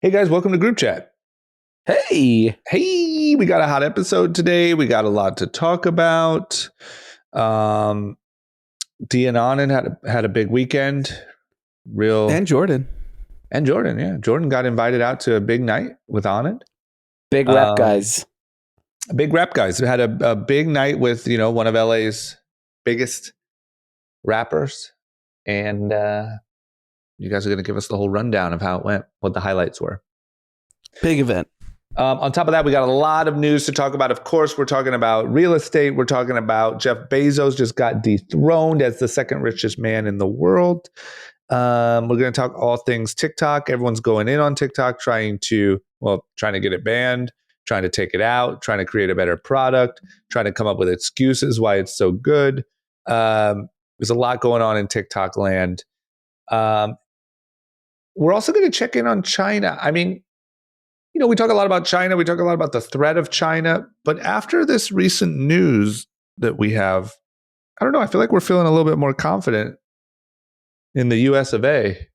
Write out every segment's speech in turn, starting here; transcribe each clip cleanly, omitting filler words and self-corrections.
Hey guys, welcome to Group Chat. Hey, we got a hot episode today. We got a lot to talk about. Dee and Anand had a big weekend. and Jordan. Yeah. Jordan got invited out to a big night with Anand. Big rap guys. Big rap guys. We had a big night with, one of LA's biggest rappers. And you guys are going to give us the whole rundown of how it went, what the highlights were. Big event. On top of that, we got a lot of news to talk about. Of course, we're talking about real estate. We're talking about Jeff Bezos just got dethroned as the second richest man in the world. We're going to talk all things TikTok. Everyone's going in on TikTok, trying to get it banned, trying to take it out, trying to create a better product, trying to come up with excuses why it's so good. There's a lot going on in TikTok land. We're also going to check in on China. I mean, we talk a lot about China. We talk a lot about the threat of China. But after this recent news that we have, I don't know. I feel like we're feeling a little bit more confident in the US of A.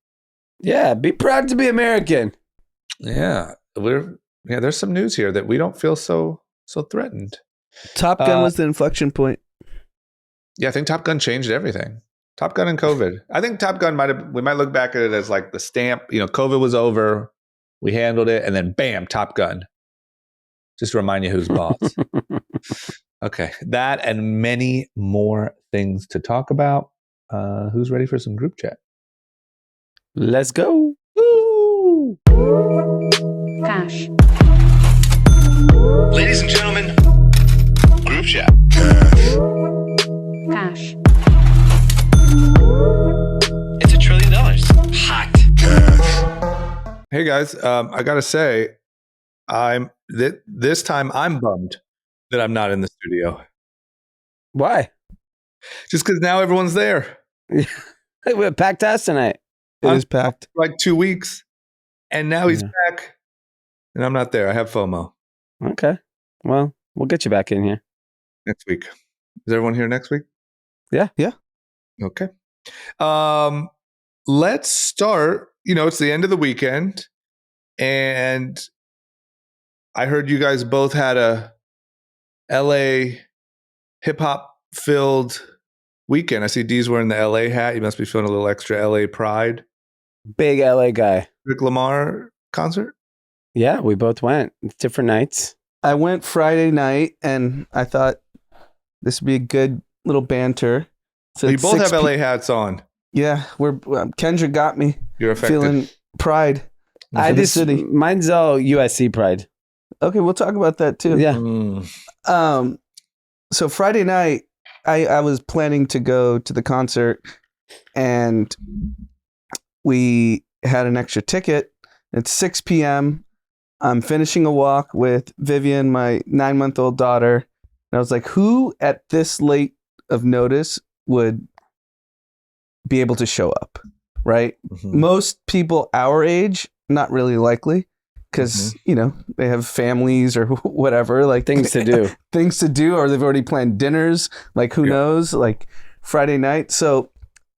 Yeah, be proud to be American. Yeah, there's some news here that we don't feel so threatened. Top Gun was the inflection point. Yeah, I think Top Gun changed everything. Top Gun and COVID. I think Top Gun we might look back at it as like the stamp. COVID was over. We handled it, and then bam, Top Gun. Just to remind you who's boss. Okay, that and many more things to talk about. Who's ready for some group chat? Let's go. Woo! Cash. Ladies and gentlemen, group chat. Cash. It's $1 trillion. Hot. Hey guys, I gotta say, this time I'm bummed that I'm not in the studio. Why? Just because now everyone's there. We have packed house tonight. It is packed. Like 2 weeks, and now he's back, and I'm not there. I have FOMO. Okay. Well, we'll get you back in here next week. Is everyone here next week? Yeah. Okay. Let's start. It's the end of the weekend, and I heard you guys both had a LA hip hop filled weekend. I see Dee's wearing the LA hat. You must be feeling a little extra LA pride. Big LA guy. Kendrick Lamar concert? Yeah, we both went. Different nights. I went Friday night, and I thought this would be a good little banter. So you both have LA hats on. Yeah, Kendrick got me. You're affected. Feeling pride. City. Mine's all USC pride. Okay, we'll talk about that too. Yeah. So Friday night, I was planning to go to the concert, and we had an extra ticket. It's 6 p.m. I'm finishing a walk with Vivian, my 9-month-old daughter. And I was like, who at this late of notice would be able to show up, right? Mm-hmm. Most people our age, not really likely, because, they have families or whatever, like things to do, or they've already planned dinners, like who knows, like Friday night. So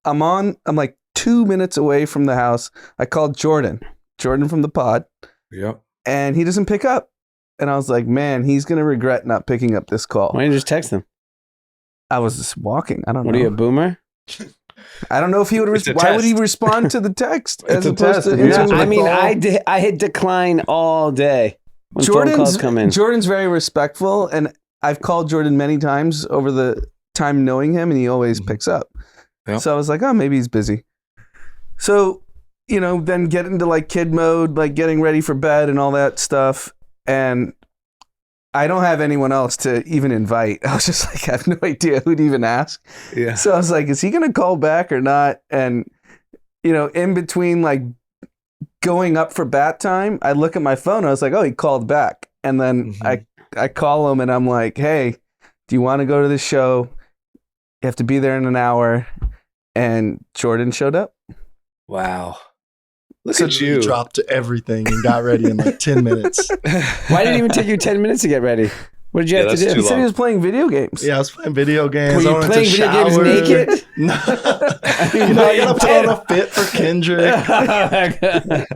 I'm like 2 minutes away from the house. I called Jordan from the pod. Yep. And he doesn't pick up. And I was like, man, he's going to regret not picking up this call. Why didn't you just text him? I was just walking. I don't know. What are you, a boomer? I don't know if he would. Why would he respond to the text as opposed to? Yeah. I mean, I hit decline all day when phone calls come in. Jordan's very respectful, and I've called Jordan many times over the time knowing him, and he always picks up. Yep. So I was like, oh, maybe he's busy. So then get into like kid mode, like getting ready for bed and all that stuff, and I don't have anyone else to even invite. I was just like, I have no idea who'd even ask. Yeah. So I was like, is he going to call back or not? And, in between like going up for bat time, I look at my phone. I was like, oh, he called back. And then I call him and I'm like, hey, do you want to go to the show? You have to be there in an hour. And Jordan showed up. Wow. Look at you. Dropped everything and got ready in like 10 minutes. Why did it even take you 10 minutes to get ready? What did you have to do? He said he was playing video games. Yeah, I was playing video games. Were you playing video games naked? No. You know, you gotta put on a fit for Kendrick. Yeah,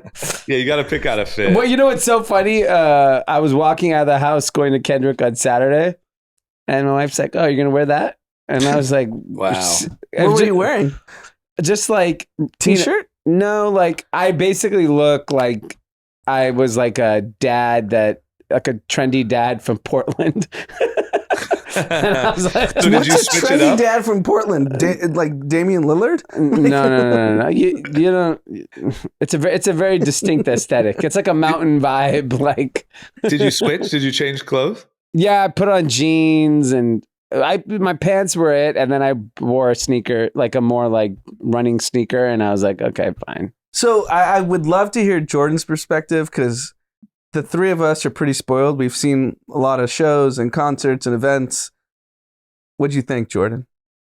you got to pick out a fit. Well, you know what's so funny? I was walking out of the house going to Kendrick on Saturday, and my wife's like, "Oh, you're gonna wear that?" And I was like, Wow. What were you wearing? Just like T-shirt? No, like I basically look like I was like a dad like a trendy dad from Portland. And I was like, So did you What's a switch it trendy up? dad from Portland? Like Damian Lillard? no. You don't. It's a very distinct aesthetic. It's like a mountain vibe. Like, Did you switch? Did you change clothes? yeah, I put on jeans and my pants were it, and then I wore a sneaker, like a more like running sneaker, and I was like, okay, fine. So I would love to hear Jordan's perspective because the three of us are pretty spoiled. We've seen a lot of shows and concerts and events. What'd you think, Jordan?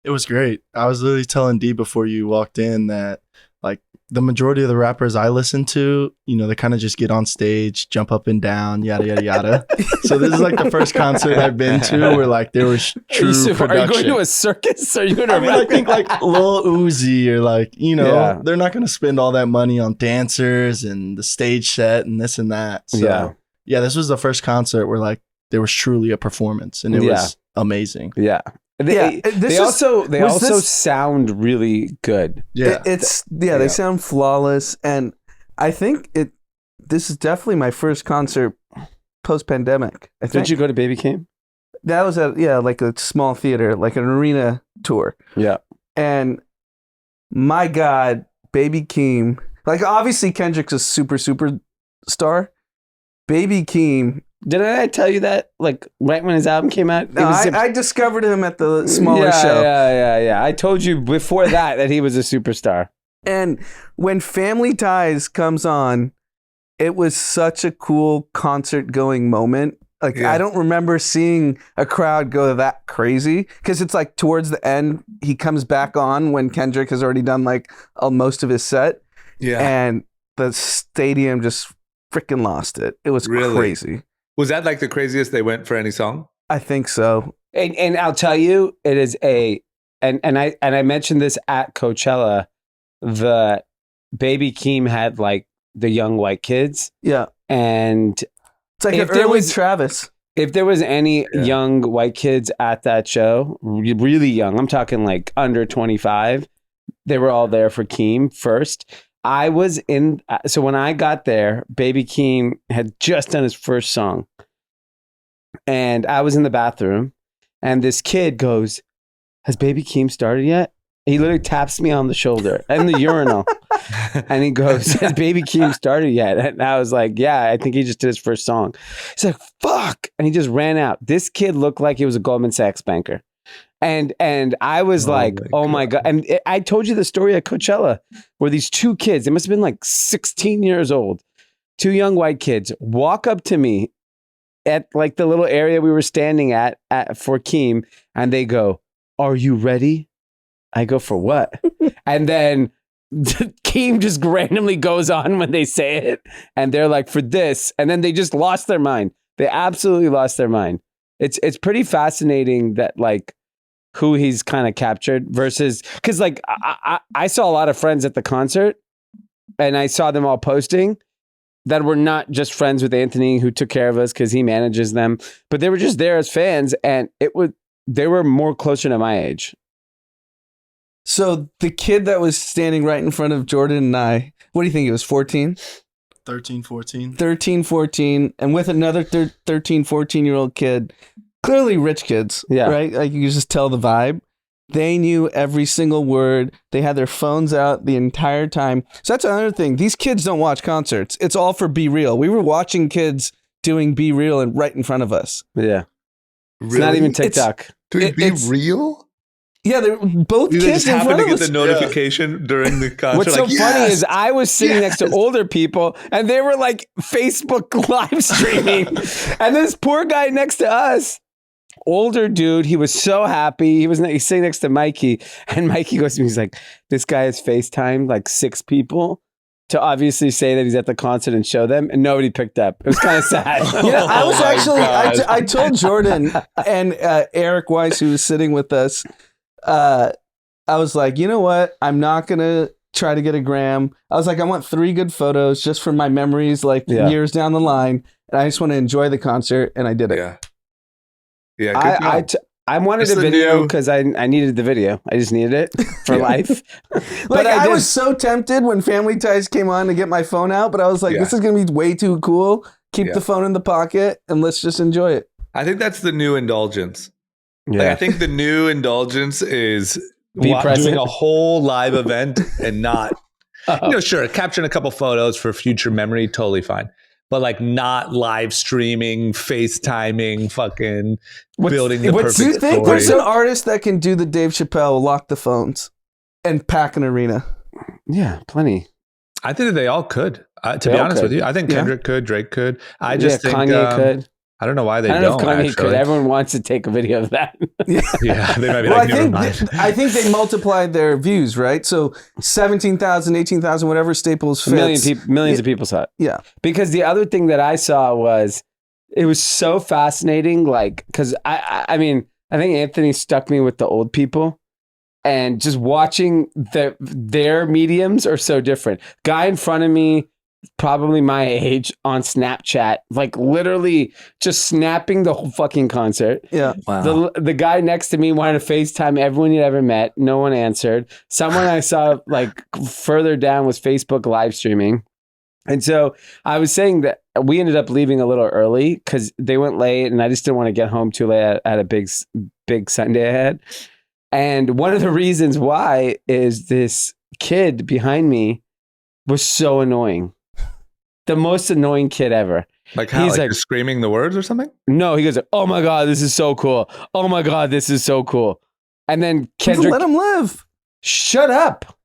It was great. I was literally telling Dee before you walked in that like the majority of the rappers I listen to, you know, they kind of just get on stage, jump up and down, yada, yada, yada. So this is like the first concert I've been to where like there was true production. Are you going to a circus? Are you going to? I mean, I think like Lil Uzi or like, you know, Yeah. they're not going to spend all that money on dancers and the stage set and this and that. So yeah, this was the first concert where like there was truly a performance and it was amazing. Yeah. They also sound really good. Yeah. They sound flawless, and I think this is definitely my first concert post pandemic. Did you go to Baby Came? That was like a small theater, like an arena tour. Yeah. And my God, Baby Keem, like obviously Kendrick's a super star. Baby Keem. Didn't I tell you that like right when his album came out? No, I discovered him at the smaller show. Yeah. I told you before that he was a superstar. And when Family Ties comes on, it was such a cool concert going moment. Like I don't remember seeing a crowd go that crazy because it's like towards the end he comes back on when Kendrick has already done like most of his set. Yeah. And the stadium just freaking lost it. It was crazy. Was that like the craziest they went for any song? I think so. And I'll tell you, it is and I mentioned this at Coachella. The Baby Keem had like the young white kids. Yeah. And it's like an early Travis. If there was any young white kids at that show, really young, I'm talking like under 25, they were all there for Keem first. So when I got there, Baby Keem had just done his first song. And I was in the bathroom and this kid goes, "Has Baby Keem started yet?" He literally taps me on the shoulder in the urinal. And he goes, "Has Baby Keem started yet?" And I was like, "Yeah, I think he just did his first song." He's like, "Fuck." And he just ran out. This kid looked like he was a Goldman Sachs banker. And I was like, oh my God. And I told you the story at Coachella where these two kids, they must have been like 16 years old, two young white kids walk up to me at like the little area we were standing at for Keem. And they go, "Are you ready?" I go, "For what?" And then Keem just randomly goes on when they say it. And they're like, "For this." And then they just lost their mind. They absolutely lost their mind. It's pretty fascinating that like, who he's kind of captured versus because like I saw a lot of friends at the concert and I saw them all posting that were not just friends with Anthony who took care of us because he manages them, but they were just there as fans and they were more closer to my age. So the kid that was standing right in front of Jordan and I, what do you think? He was 14? 13, 14. 13, 14, and with another 13, 14-year-old kid. Clearly rich kids, right? Like you just tell the vibe. They knew every single word. They had their phones out the entire time. So that's another thing. These kids don't watch concerts. It's all for Be Real. We were watching kids doing Be Real and right in front of us. Yeah. Really? It's not even TikTok. Doing Be Real? Yeah, they're both They kids just in happened front to of get us. the notification during the concert. What's so like, funny is I was sitting next to older people and they were like Facebook live streaming. And this poor guy next to us, older dude, he was so happy. He's sitting next to Mikey. And Mikey goes to me, he's like, "This guy has FaceTimed like 6 people to obviously say that he's at the concert and show them, and nobody picked up. It was kind of sad. I was actually, I told Jordan and Eric Weiss, who was sitting with us, I was like, you know what? I'm not going to try to get a gram. I was like, I want 3 good photos just for my memories, like years down the line. And I just want to enjoy the concert. And I did it. Yeah. I wanted a video because I needed the video. I just needed it for life. But I was so tempted when Family Ties came on to get my phone out, but I was like, this is going to be way too cool. Keep the phone in the pocket and let's just enjoy it. I think that's the new indulgence. Yeah. I think the new indulgence is doing a whole live event and not, sure, capturing a couple photos for future memory, totally fine. But like not live streaming, FaceTiming, fucking building the perfect story. Do you think there's an artist that can do the Dave Chappelle lock the phones and pack an arena? Yeah, plenty. I think that they all could. To be honest with you, I think Kendrick could, Drake could. I just think Kanye could. I don't know why they don't. I don't know if Kanye could. Everyone wants to take a video of that. Yeah, they might be like, never mind. I think they multiplied their views, right? So 17,000, 18,000, whatever Staples fits. Millions of people saw it. Yeah. Because the other thing that I saw was, it was so fascinating, like, because I mean, I think Anthony stuck me with the old people. And just watching their mediums are so different. Guy in front of me, probably my age, on Snapchat, like literally just snapping the whole fucking concert. Yeah. Wow. The guy next to me wanted to FaceTime everyone he'd ever met. No one answered. Someone I saw like further down was Facebook live streaming. And so I was saying that we ended up leaving a little early because they went late and I just didn't want to get home too late at a big Sunday ahead. And one of the reasons why is this kid behind me was so annoying. The most annoying kid ever. Like how? He's like screaming the words or something? No, he goes, "Oh my God, this is so cool. Oh my God, this is so cool." And then Kendrick, let him live. Shut up.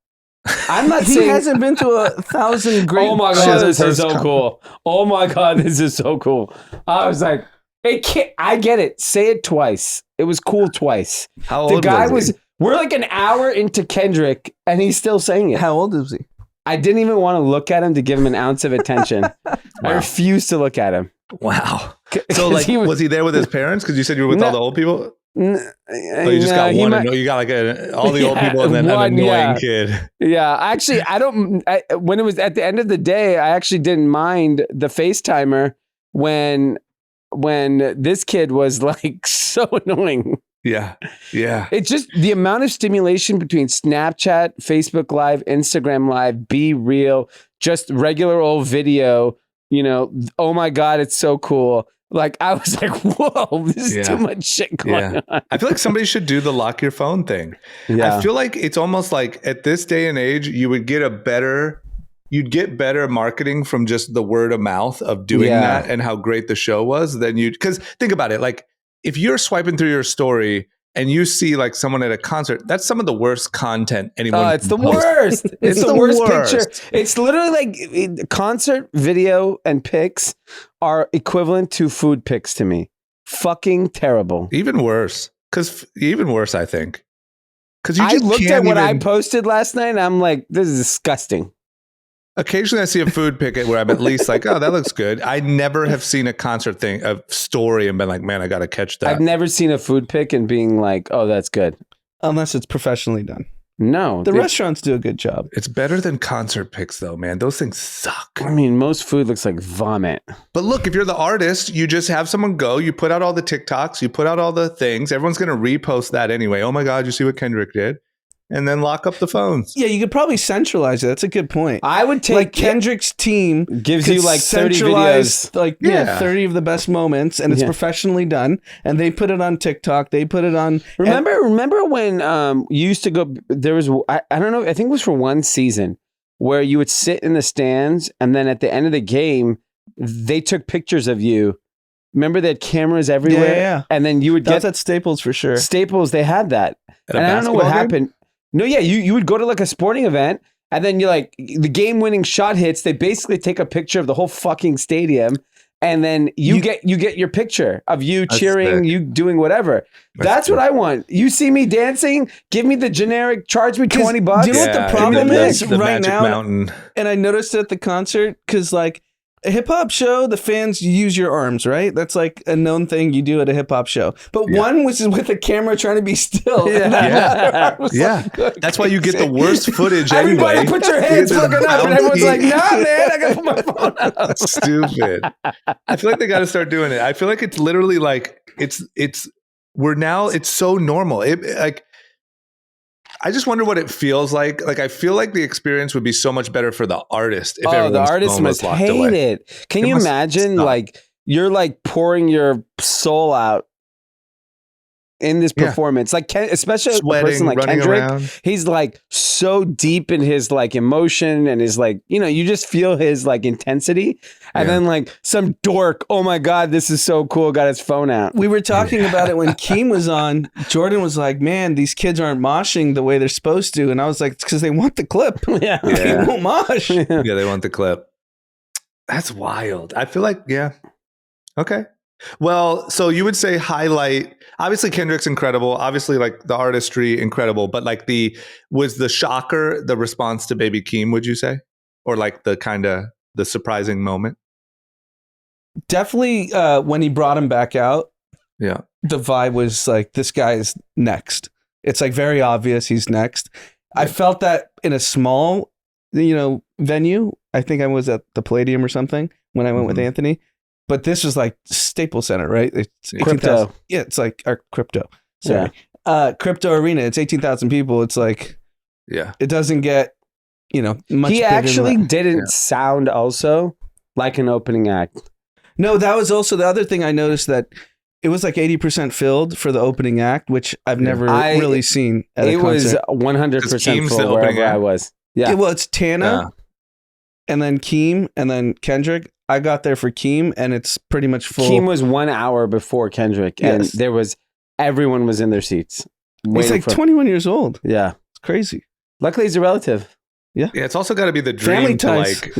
I'm not saying he hasn't been to 1,000 great. Oh my God, this is so cool. Oh my God, this is so cool. I was like, I get it. Say it twice. It was cool twice. How old was he? We're like an hour into Kendrick and he's still saying it. How old is he? I didn't even want to look at him to give him an ounce of attention. Wow. I refused to look at him. Wow. So like, was he there with his parents? Because you said you were with all the old people? So you just got one. You got like all the old people and then an annoying kid. Yeah. Actually, when it was at the end of the day, I actually didn't mind the FaceTimer when this kid was like so annoying. Yeah. Yeah. It's just the amount of stimulation between Snapchat, Facebook Live, Instagram Live, Be Real, just regular old video, oh my God, it's so cool. Like, I was like, whoa, this is too much shit going on. I feel like somebody should do the lock your phone thing. Yeah. I feel like it's almost like at this day and age, you'd get better marketing from just the word of mouth of doing that and how great the show was than because think about it, like, if you're swiping through your story and you see like someone at a concert, that's some of the worst content anyone. Oh, it's the worst. It's the worst picture. It's literally like concert video and pics are equivalent to food pics to me. Fucking terrible. Even worse, I think. Because I looked at what I posted last night and I'm like, this is disgusting. Occasionally I see a food pic where I'm at least like, oh, that looks good. I never have seen a concert thing, a story, and been like, man, I got to catch that. I've never seen a food pic and being like, oh, that's good. Unless it's professionally done. No. The restaurants do a good job. It's better than concert pics though, man. Those things suck. I mean, most food looks like vomit. But look, if you're the artist, you just have someone go, you put out all the TikToks, you put out all the things. Everyone's going to repost that anyway. Oh my God, you see what Kendrick did? And then lock up the phones. Yeah, you could probably centralize it. That's a good point. I would take like Kendrick's team gives you like 30 videos, like 30 of the best moments, and it's professionally done. And they put it on TikTok. They put it on. Remember when you used to go? There was I don't know. I think it was for one season where you would sit in the stands, and then at the end of the game, they took pictures of you. Remember they had cameras everywhere, yeah. And then you would get at Staples for sure. Staples, they had that, and I don't know what happened. No, yeah, you would go to like a sporting event and then you're like, the game-winning shot hits, they basically take a picture of the whole fucking stadium and then you get your picture of you cheering, sick. you doing whatever. That's what I want. You see me dancing, give me the generic, charge me $20. Do you know what the problem is the right Magic now? Mountain. And I noticed it at the concert because, like, a hip hop show, the fans use your arms, right? That's like a known thing you do at a hip hop show. But one was with a camera trying to be still. That's why you get the worst footage Everybody anyway. put your hands fucking up, and everyone's like, "Nah, man, I gotta put my phone up." Stupid. I feel like they got to start doing it. I feel like it's literally like it's so normal. I just wonder what it feels like. Like, I feel like the experience would be so much better for the artist. If the artist must hate it. Can you imagine, like, you're like pouring your soul out in this performance, like especially sweating, a person like running Kendrick, around. He's like so deep in his like emotion and his like, you just feel his like intensity. And then like some dork, oh my God, this is so cool, got his phone out. We were talking about it when Keem was on. Jordan was like, man, these kids aren't moshing the way they're supposed to. And I was like, it's because they want the clip. They won't mosh. Yeah, they want the clip. That's wild. I feel like, okay. Well, so you would say highlight, obviously Kendrick's incredible, obviously like the artistry incredible, but like was the shocker the response to Baby Keem, would you say? Or like the surprising moment? Definitely when he brought him back out, the vibe was like, this guy is next. It's like very obvious he's next. I felt that in a small, venue. I think I was at the Palladium or something when I went with Anthony. But this was like Staples Center, right? It's Crypto. Yeah, it's like our crypto. Sorry. Crypto arena. It's 18,000 people. It's like, it doesn't get, much. He actually didn't sound also like an opening act. No, that was also the other thing I noticed, that it was like 80% filled for the opening act, which I've never really seen at a concert. It was 100% full wherever I was. Yeah. Well, it's Tana and then Keem and then Kendrick. I got there for Keem and it's pretty much full. Keem was 1 hour before Kendrick and everyone was in their seats. He's like 21 years old. Yeah. It's crazy. Luckily he's a relative. Yeah, it's also got to be the dream Family to ties. like,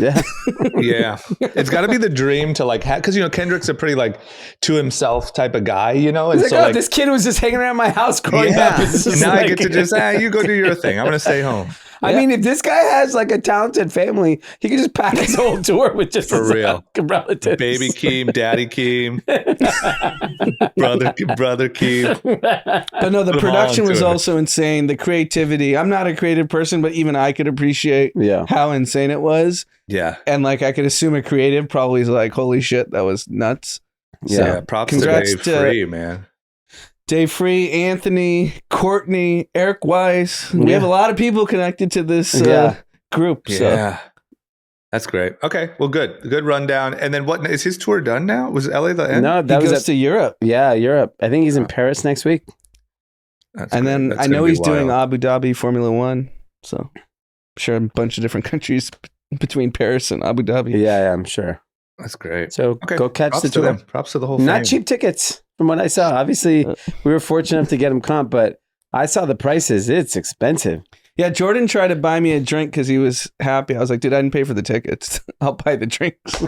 it's got to be the dream to like, because Kendrick's a pretty like to himself type of guy, and he's so like, this kid was just hanging around my house growing up. Now I get to just you go do your thing. I'm gonna stay home. I mean, if this guy has like a talented family, he could just pack his whole tour with just for real relatives. Baby Keem, Daddy Keem, brother Keem. But no, the production was also insane. The creativity. I'm not a creative person, but even I could appreciate how insane it was. Yeah. And like I could assume a creative probably is like, holy shit, that was nuts. Yeah. Props to Dave Free, man. Dave Free, Anthony, Courtney, Eric Weiss. We have a lot of people connected to this group. Yeah. So. That's great. Okay. Well, good. Good rundown. And then what is his tour done now? Was LA the end? No, he goes to Europe. Yeah, Europe. I think he's in Paris next week. And then I know he's doing Abu Dhabi Formula One. So I'm sure a bunch of different countries between Paris and Abu Dhabi. Yeah, I'm sure. That's great. So go catch Props the to tour. them. Props to the whole Not thing. cheap tickets from what I saw. Obviously, we were fortunate enough to get them comp, but I saw the prices. It's expensive. Yeah, Jordan tried to buy me a drink because he was happy. I was like, dude, I didn't pay for the tickets. I'll buy the drinks.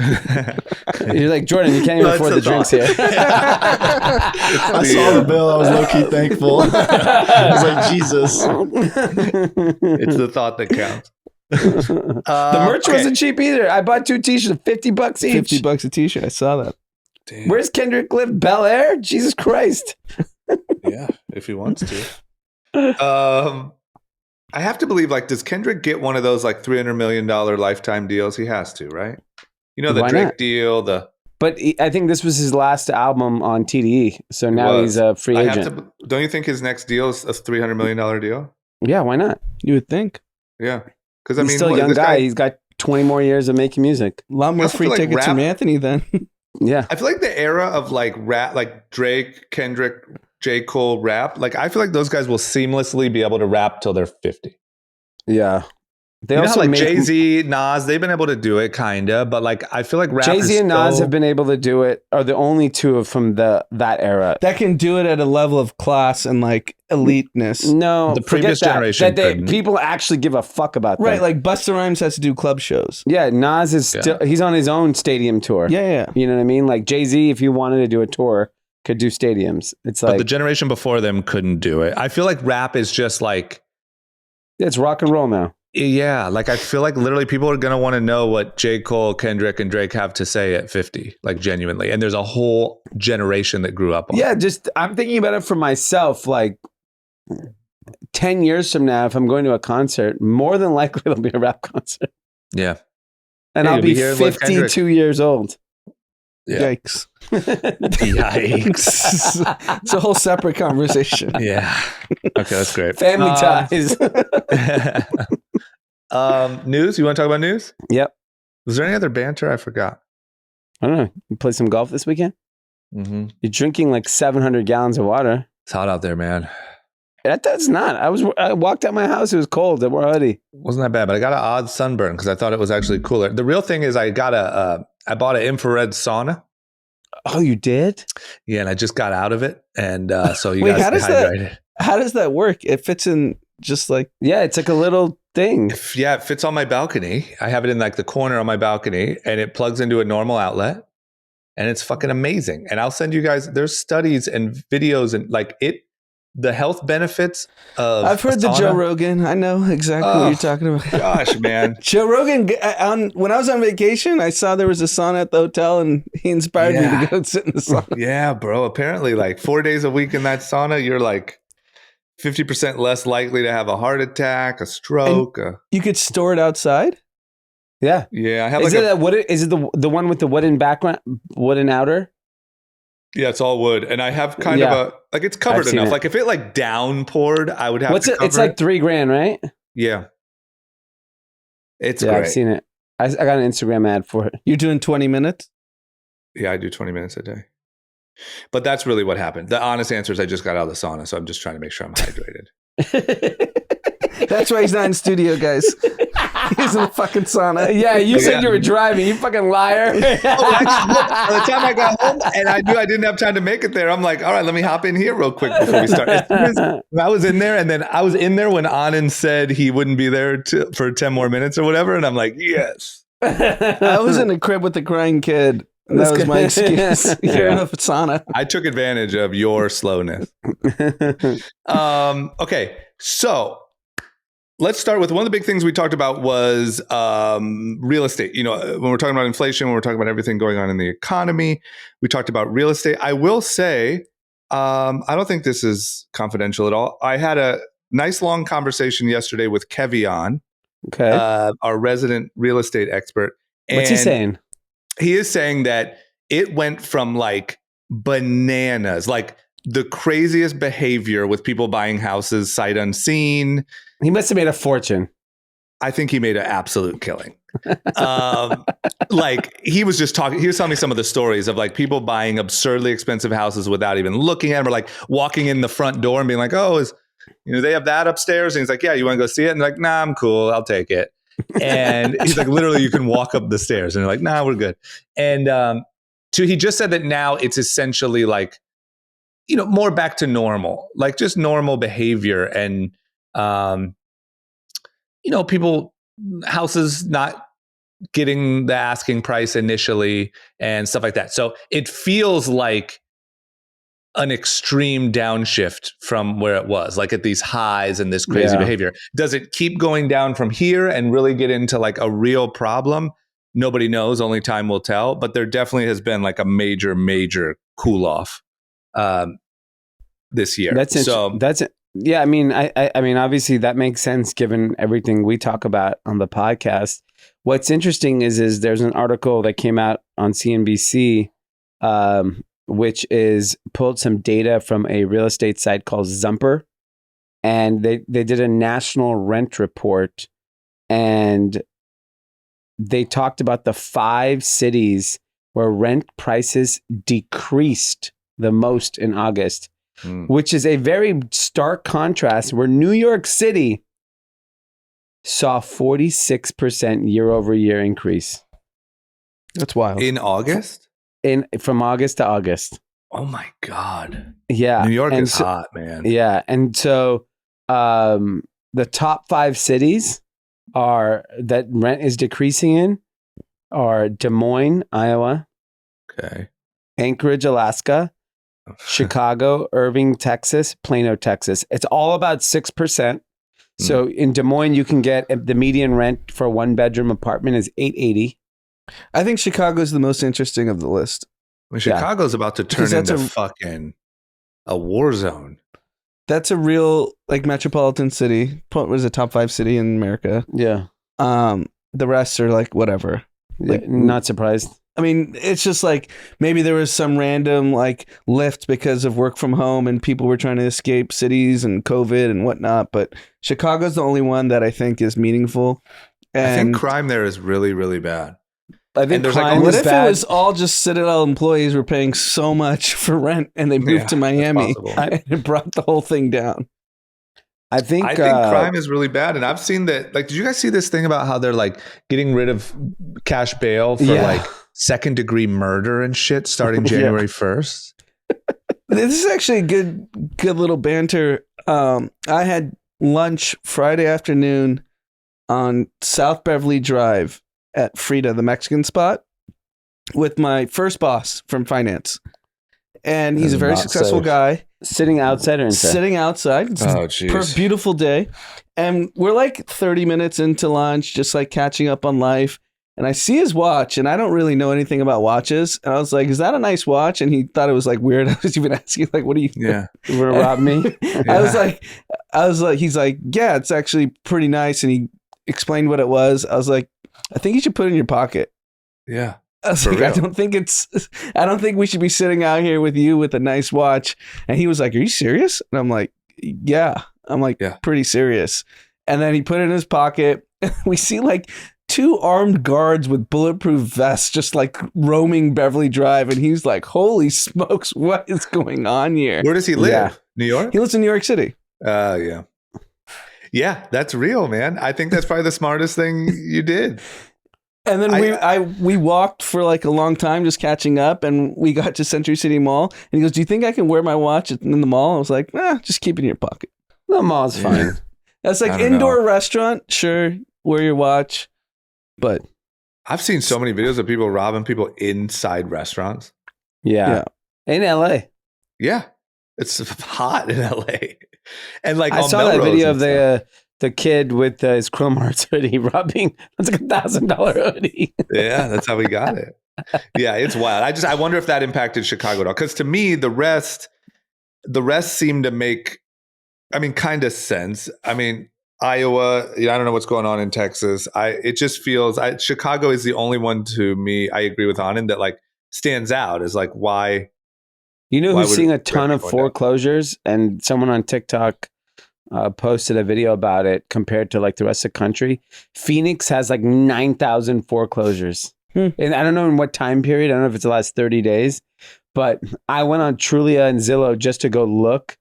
You're like, Jordan, you can't even afford the drinks here. I saw the bill. I was low-key thankful. I was like, Jesus. It's the thought that counts. The merch wasn't cheap either. I bought 2 t-shirts, $50 each. $50 a t-shirt. I saw that. Damn. Where's Kendrick live? Bel Air? Jesus Christ. Yeah, if he wants to. I have to believe, like, does Kendrick get one of those like $300 million lifetime deals? He has to, right? The Why Drake not? deal, But I think this was his last album on TDE, so now he's a free agent. Don't you think his next deal is a $300 million deal? Yeah, why not? You would think. Yeah, because He's still a young guy. He's got 20 more years of making music. A lot more also free feel like tickets from Anthony then. Yeah. I feel like the era of like rap, like Drake, Kendrick, J. Cole rap, like I feel like those guys will seamlessly be able to rap till they're 50. Yeah. They you know also how, like make Jay-Z, Nas, they've been able to do it kinda, but like I feel like rap Jay-Z is and Nas so- have been able to do it. Are the only two from that era. That can do it at a level of class and like eliteness. No, The forget previous that. generation couldn't. People actually give a fuck about that. Right, like Busta Rhymes has to do club shows. Yeah, Nas is still he's on his own stadium tour. Yeah. You know what I mean? Like Jay-Z, if he wanted to do a tour, could do stadiums. It's but like the generation before them couldn't do it. I feel like rap is just like it's rock and roll now. yeah, like I feel like literally people are gonna want to know what J. Cole, Kendrick, and Drake have to say at 50, like genuinely. And there's a whole generation that grew up on Yeah, it. just I'm thinking about it for myself. Like 10 years from now, if I'm going to a concert, more than likely it'll be a rap concert. Yeah. And Hey, I'll you'll be be hearing what 52 years old. Yeah. Yikes. Yikes. It's a whole separate conversation. Yeah. Okay, that's great. Family ties. News? You want to talk about news? Yep. Was there any other banter? I forgot. I don't know. You play some golf this weekend? Mm-hmm. You're drinking like 700 gallons of water. It's hot out there, man. That's not. I walked out my house. It was cold. I wore a hoodie. Wasn't that bad, but I got an odd sunburn because I thought it was actually cooler. The real thing is I bought an infrared sauna. Oh, you did? Yeah, and I just got out of it, and so you Wait, guys hydrated. How does that work? It fits in just like Yeah, it's like a little thing. Yeah, it fits on my balcony. I have it in like the corner on my balcony, and it plugs into a normal outlet, and it's fucking amazing. And I'll send you guys. There's studies and videos and like it. The health benefits of I've heard the Joe Rogan. I know exactly what you're talking about. Gosh, man. Joe Rogan, when I was on vacation, I saw there was a sauna at the hotel and he inspired me to go sit in the sauna. Yeah, bro. Apparently, like 4 days a week in that sauna, you're like 50% less likely to have a heart attack, a stroke. You could store it outside? Yeah. Yeah, I have Is like it the one with the wooden background, wooden outer? Yeah, it's all wood, and I have kind of a like it's covered I've seen enough. it. Like if it like downpoured, I would have. What's to it? cover It's like $3,000, right? Yeah, it's Yeah, great. I've seen it. I got an Instagram ad for it. You're doing 20 minutes? Yeah, I do 20 minutes a day. But that's really what happened. The honest answer is I just got out of the sauna, so I'm just trying to make sure I'm hydrated. That's why he's not in studio, guys. He's in the fucking sauna. Yeah, you said you were driving. You fucking liar. By the time I got home and I knew I didn't have time to make it there, I'm like, all right, let me hop in here real quick before we start. As soon as I was in there, and then I was in there when Anand said he wouldn't be there for 10 more minutes or whatever, and I'm like, yes. I was in a crib with a crying kid. That was my excuse. You're in a sauna. I took advantage of your slowness. Okay, so let's start with one of the big things we talked about was real estate. You know, when we're talking about inflation, when we're talking about everything going on in the economy, we talked about real estate. I will say, I don't think this is confidential at all. I had a nice long conversation yesterday with Kevion, Okay. our resident real estate expert. What's he saying? He is saying that it went from like bananas, like the craziest behavior with people buying houses sight unseen. He must have made a fortune. I think he made an absolute killing. Like he was just talking, he was telling me some of the stories of like people buying absurdly expensive houses without even looking at them, or like walking in the front door and being like, oh, they have that upstairs. And he's like, yeah, you want to go see it? And they're like, nah, I'm cool. I'll take it. And he's like, literally, you can walk up the stairs. And they're like, nah, we're good. And he just said that now it's essentially like, more back to normal, like just normal behavior. And, people, houses not getting the asking price initially and stuff like that. So it feels like an extreme downshift from where it was, like at these highs and this crazy behavior. Does it keep going down from here and really get into like a real problem? Nobody knows. Only time will tell. But there definitely has been like a major, major cool off this year. That's it. Yeah, I mean, I mean, obviously that makes sense given everything we talk about on the podcast. What's interesting is there's an article that came out on CNBC, which is pulled some data from a real estate site called Zumper, and they did a national rent report, and they talked about the 5 cities where rent prices decreased the most in August, which is a very stark contrast where New York City saw 46% year-over-year increase That's wild. In August? from August to August. Oh my God. Yeah. New York and is hot, man. Yeah. And so the top 5 cities that rent is decreasing in are Des Moines, Iowa, Okay. Anchorage, Alaska, Chicago, Irving, Texas, Plano, Texas. It's all about 6%. So in Des Moines, you can get the median rent for a 1-bedroom apartment is $880. I think Chicago's the most interesting of the list. I mean, Chicago's about to turn Because that's into a- fucking a war zone. That's a real like metropolitan city. Was a top 5 city in America. Yeah. The rest are like whatever. Like, Not surprised. I mean, it's just like maybe there was some random like lift because of work from home and people were trying to escape cities and COVID and whatnot. But Chicago's the only one that I think is meaningful. And I think crime there is really, really bad. I think there's like crime all what is if bad. it was all just Citadel employees were paying so much for rent and they moved to Miami possible. and it brought the whole thing down? I think crime is really bad. And I've seen that. Like, did you guys see this thing about how they're like getting rid of cash bail for like 2nd-degree murder and shit starting January 1st? This is actually good little banter. I had lunch Friday afternoon on South Beverly Drive at Frida, the Mexican spot, with my first boss from finance. And he's a very successful guy. sitting outside or inside? Sitting outside. It's Oh, a jeez. beautiful day. And we're like 30 minutes into lunch, just like catching up on life. And I see his watch, and I don't really know anything about watches. And I was like, "Is that a nice watch?" And he thought it was like weird. I was even asking, like, "What do you?" Yeah. You want to rob me? I was like, he's like, "Yeah, it's actually pretty nice." And he explained what it was. I was like, "I think you should put it in your pocket." Yeah. I was For like, real. I don't think we should be sitting out here with you with a nice watch. And he was like, "Are you serious?" And I'm like, "Yeah." I'm like, Yeah. pretty serious. And then he put it in his pocket. We see like 2 armed guards with bulletproof vests just like roaming Beverly Drive. And he's like, "Holy smokes, what is going on here?" Where does he live? Yeah. New York? He lives in New York City. Yeah. Yeah, that's real, man. I think that's probably the smartest thing you did. And then we walked for like a long time just catching up, and we got to Century City Mall, and he goes, "Do you think I can wear my watch in the mall?" I was like, just keep it in your pocket. The mall's fine. That's like I don't indoor restaurant, sure, wear your watch. But I've seen so many videos of people robbing people inside restaurants. Yeah. In LA. Yeah. It's hot in LA. And like I on saw that Melrose video and of the kid with his Chrome Hearts hoodie robbing. That's like $1,000 hoodie. Yeah, that's how we got it. Yeah, it's wild. I wonder if that impacted Chicago at all. Because to me, the rest seem to make, kind of sense. Iowa, I don't know what's going on in Texas. It just feels Chicago is the only one to me. I agree with Anand that like stands out as like why. You know Why who's would seeing a rent ton of go down? foreclosures? And someone on TikTok posted a video about it compared to like the rest of the country. Phoenix has like 9,000 foreclosures. And I don't know in what time period. I don't know if it's the last 30 days. But I went on Trulia and Zillow just to go look,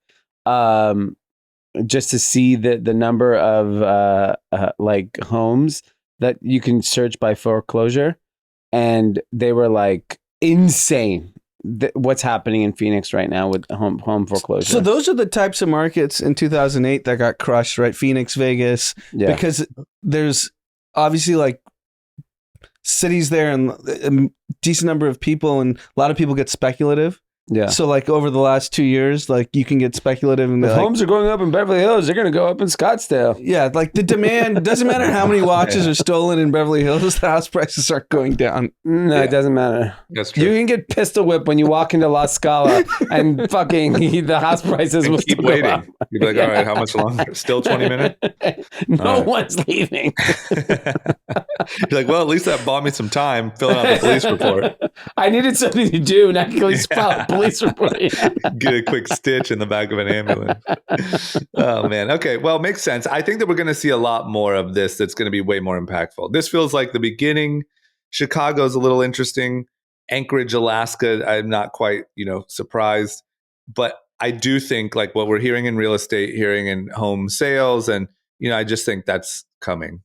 just to see the number of like homes that you can search by foreclosure. And they were like insane. What's happening in Phoenix right now with home foreclosure. so those are the types of markets in 2008 that got crushed, right? Phoenix, Vegas, Yeah. because there's obviously like cities there and a decent number of people, and a lot of people get speculative. Yeah. So like over the last 2 years, like you can get speculative and If like, homes are going up in Beverly Hills, they're going to go up in Scottsdale. yeah, like the demand doesn't matter how many watches are stolen in Beverly Hills, the house prices are going down. No, Yeah. it doesn't matter. That's true. You can get pistol whipped when you walk into La Scala and fucking the house prices And will keep still go up. waiting. You'd be like, all right, how much longer? Still 20 minutes? No All right. one's leaving. You're like, well, at least that bought me some time filling out the police report. I needed something to do, and I can at least file a police report. Get a quick stitch in the back of an ambulance. Oh, man. Okay. Well, makes sense. I think that we're going to see a lot more of this that's going to be way more impactful. This feels like the beginning. Chicago's a little interesting. Anchorage, Alaska, I'm not quite, surprised. But I do think like what we're hearing in real estate, hearing in home sales and I just think that's coming.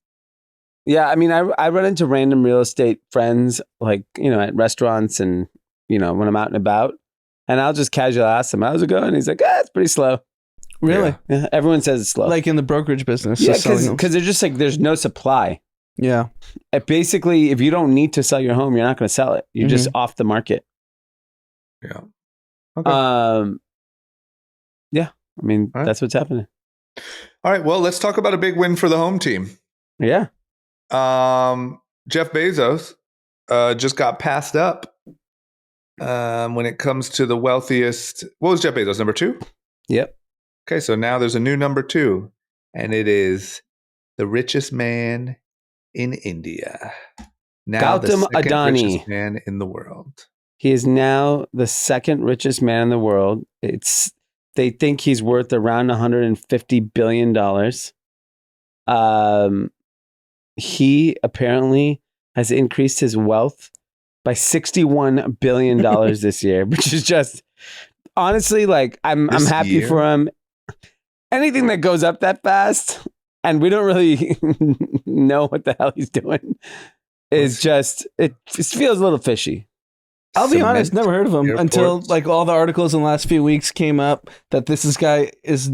Yeah, I mean, I run into random real estate friends, like, at restaurants and, when I'm out and about, and I'll just casually ask him, how's it going? And he's like, it's pretty slow. Really? Yeah, everyone says it's slow. Like in the brokerage business. Yeah, because they're just like, there's no supply. Yeah. Basically, if you don't need to sell your home, you're not going to sell it. You're just off the market. Yeah. Okay. Yeah. I mean, that's what's happening. All right. Well, let's talk about a big win for the home team. Yeah. Jeff Bezos just got passed up when it comes to the wealthiest. What was Jeff Bezos, number 2? Yep. Okay, so now there's a new number 2, and it is the richest man in India. Now the Gautam second Adani. richest man in the world. He is now the second richest man in the world. They think he's worth around $150 billion. He apparently has increased his wealth by $61 billion this year, which is just, honestly, like, I'm happy for him. Anything that goes up that fast, and we don't really know what the hell he's doing, is just, it feels a little fishy. I'll be honest, never heard of him until like all the articles in the last few weeks came up that this guy is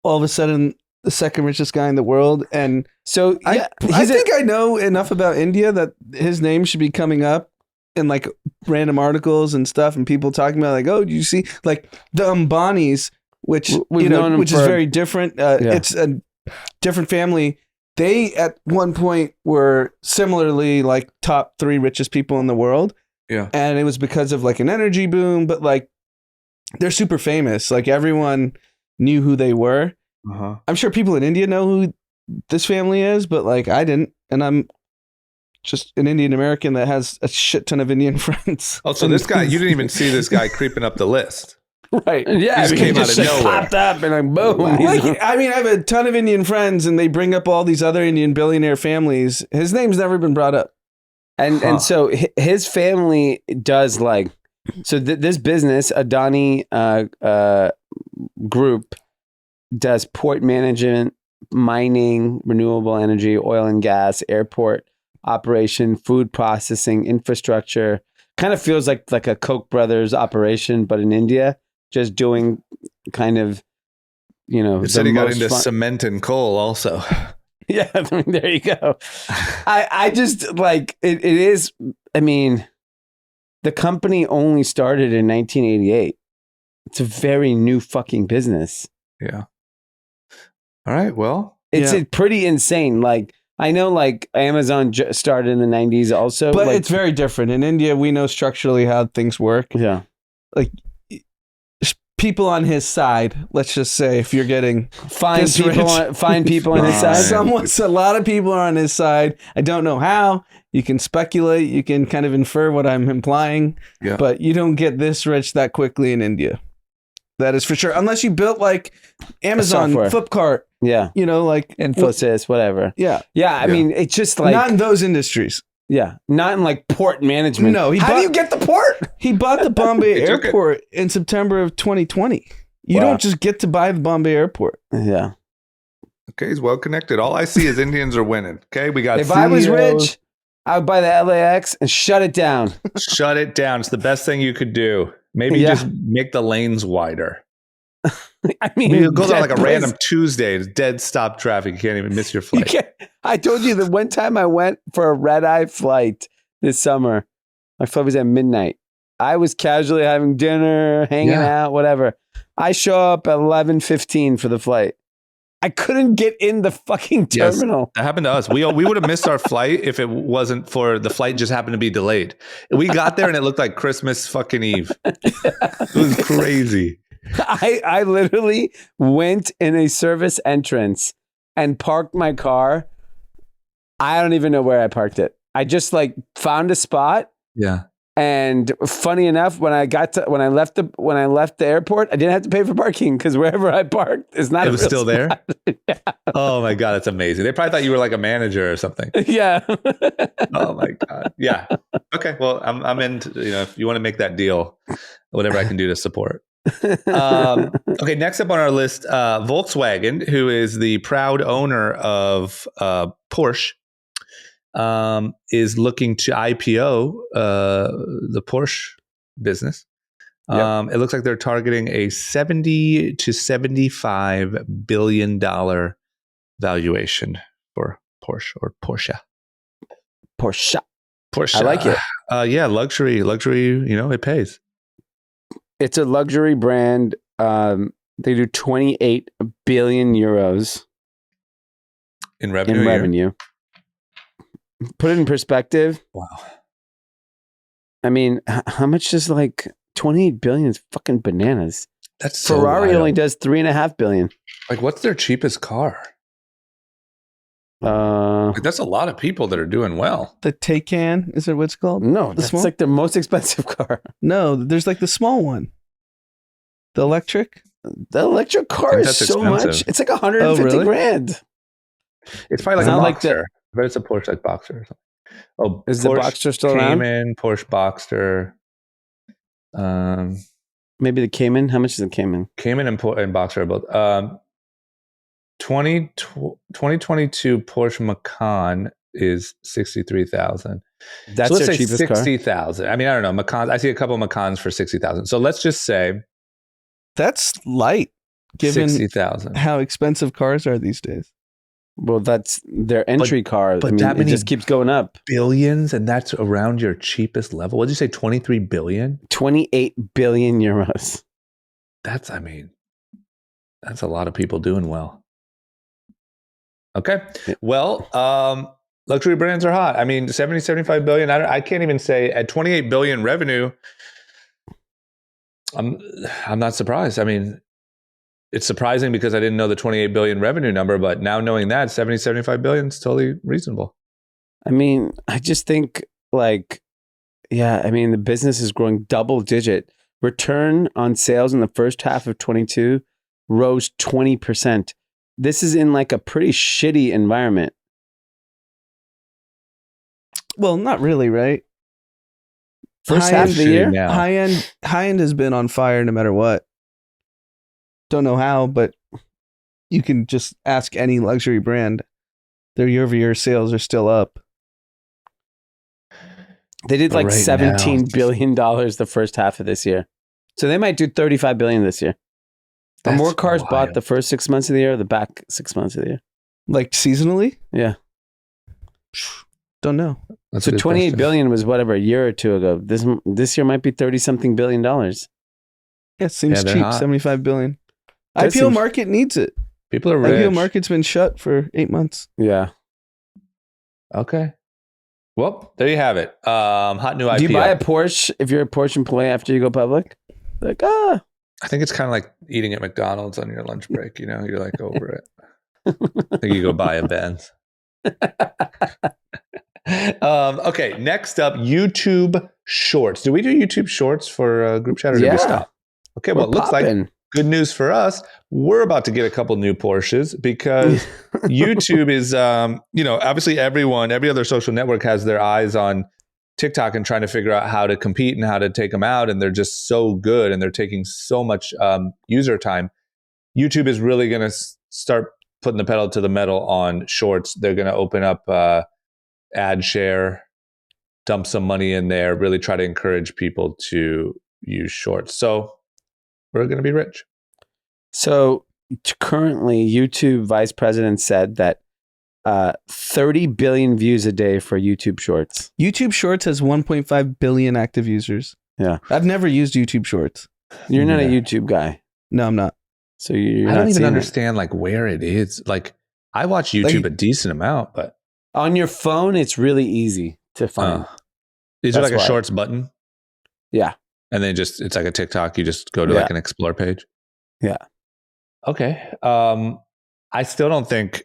all of a sudden the second richest guy in the world. And so I think I know enough about India that his name should be coming up in like random articles and stuff, and people talking about like, oh, do you see like the Ambanis, which which is very different. It's a different family. They at one point were similarly like top 3 richest people in the world. Yeah. And it was because of like an energy boom, but like they're super famous. Like everyone knew who they were. Uh-huh. I'm sure people in India know who this family is, but like I didn't. And I'm just an Indian American that has a shit ton of Indian friends. Oh, so this guy, you didn't even see this guy creeping up the list. Right. Yeah. He just came out of nowhere. Popped up and like, boom. Like, I mean, I have a ton of Indian friends and they bring up all these other Indian billionaire families. His name's never been brought up. And so his family does like, so this business, Adani Group, does port management, mining, renewable energy, oil and gas, airport operation, food processing, infrastructure. Kind of feels like a Koch brothers operation, but in India, just doing kind of, It said he got into cement and coal also. Yeah, I mean, there you go. I just like it is. I mean, the company only started in 1988. It's a very new fucking business. Yeah. All right. Well, it's pretty insane. Like I know, like Amazon started in the 90s also, but like, it's very different. In India, we know structurally how things work. Yeah, like people on his side. Let's just say if you're getting find people on his side. A lot of people are on his side. I don't know how. You can speculate. You can kind of infer what I'm implying. Yeah. But you don't get this rich that quickly in India. That is for sure. Unless you built like Amazon, Flipkart. Yeah. Like Infosys, whatever. Yeah. Yeah. I mean, it's just like not in those industries. Yeah, not in like port management. No, how do you get the port? He bought the Bombay airport in September of 2020. You don't just get to buy the Bombay airport. Yeah. Okay, he's well connected. All I see is Indians are winning. Okay, we got. If I was rich, I would buy the LAX and shut it down. Shut it down. It's the best thing you could do. Maybe just make the lanes wider. I mean, it goes on like a random Tuesday. It's dead stop traffic. You can't even miss your flight. I told you that one time I went for a red-eye flight this summer. My flight was at midnight. I was casually having dinner, hanging out, whatever. I show up at 11:15 for the flight. I couldn't get in the fucking terminal. Yes, that happened to us. We would have missed our flight if it wasn't for the flight just happened to be delayed. We got there and it looked like Christmas fucking Eve. It was crazy. I literally went in a service entrance and parked my car. I don't even know where I parked it. I just like found a spot. Yeah. And funny enough, when I left the airport, I didn't have to pay for parking because wherever I parked is not. It was still spot. there. Yeah. Oh my God, that's amazing. They probably thought you were like a manager or something. Yeah. Oh my God. Yeah. Okay. Well, I'm in. If you want to make that deal, whatever I can do to support. Okay, next up on our list, Volkswagen, who is the proud owner of Porsche, is looking to IPO the Porsche business. It looks like they're targeting a $70 to $75 billion valuation for Porsche or Porsche. Porsche. Porsche. I like it. Yeah, luxury, it pays. It's a luxury brand. They do 28 billion euros In revenue. Put it in perspective. Wow. I mean, how much does 28 billion is fucking bananas. That's so Ferrari wild. only does 3.5 billion. What's their cheapest car? That's a lot of people that are doing well. The Taycan, is that what it's called? No, The that's small? like the most expensive car. No, there's the small one. The electric? The electric car is so expensive. much. It's like 150 really? grand. It's probably It's like a not like Boxster, but it's a Porsche like Boxster or something. Oh, Is the Boxster still around? Cayman, Porsche Boxster. Maybe the Cayman. How much is the Cayman? Cayman and Boxster are both. 2022 Porsche Macan is 63,000. That's so let's their say cheapest car. 60,000. I mean, I don't know. Macans. I see a couple of Macans for 60,000. So let's just say That's light, given 60,000. how expensive cars are these days. Well, that's their entry car. but I mean, that many- it just keeps going up. Billions, and that's around your cheapest level. What did you say? 23 billion? 28 billion euros. That's a lot of people doing well. Okay. Well, luxury brands are hot. I mean, 70, 75 billion. I can't even say at 28 billion revenue. I'm not surprised. I mean, it's surprising because I didn't know the 28 billion revenue number, but now knowing that 70, 75 billion is totally reasonable. I mean, I just think the business is growing double digit. Return on sales in the first half of 22 rose 20%. This is in a pretty shitty environment. Well, not really, right? First half of the year? Now. High end has been on fire no matter what. Don't know how, but you can just ask any luxury brand. Their year-over-year sales are still up. They did But right $17 billion the first half of this year. So they might do 35 billion this year. Are That's more cars wild. bought the first 6 months of the year or the back 6 months of the year? Like seasonally? Yeah. Don't know. That's So a good 28 question. billion was whatever, a year or two ago. This year might be 30 something billion dollars. Yeah, it seems Yeah, they're cheap. hot. 75 billion. That IPO seems- market needs it. People are rich. IPO market's been shut for 8 months. Yeah. Okay. Well, there you have it. Hot new IPO. Do you buy a Porsche if you're a Porsche employee after you go public? I think it's kind of like eating at McDonald's on your lunch break. You're over it. I think you go buy a Benz. Okay, next up, YouTube Shorts. Do we do YouTube Shorts for group chat or did we stop? Okay, well, it looks like good news for us. We're about to get a couple new Porsches because YouTube is, obviously every other social network has their eyes on TikTok and trying to figure out how to compete and how to take them out. And they're just so good and they're taking so much user time. YouTube is really going to start putting the pedal to the metal on Shorts. They're going to open up ad share, dump some money in there, really try to encourage people to use Shorts. So we're going to be rich. So currently, YouTube vice president said that 30 billion views a day for YouTube Shorts. YouTube Shorts has 1.5 billion active users. Yeah. I've never used YouTube Shorts. You're not a YouTube guy. No, I'm not. So you're I not don't even seeing it. understand where it is. I watch YouTube a decent amount, but On your phone, it's really easy to find. is there That's like a why. Shorts button? Yeah. And then it's like a TikTok. You just go to an explore page. Yeah. Okay. I still don't think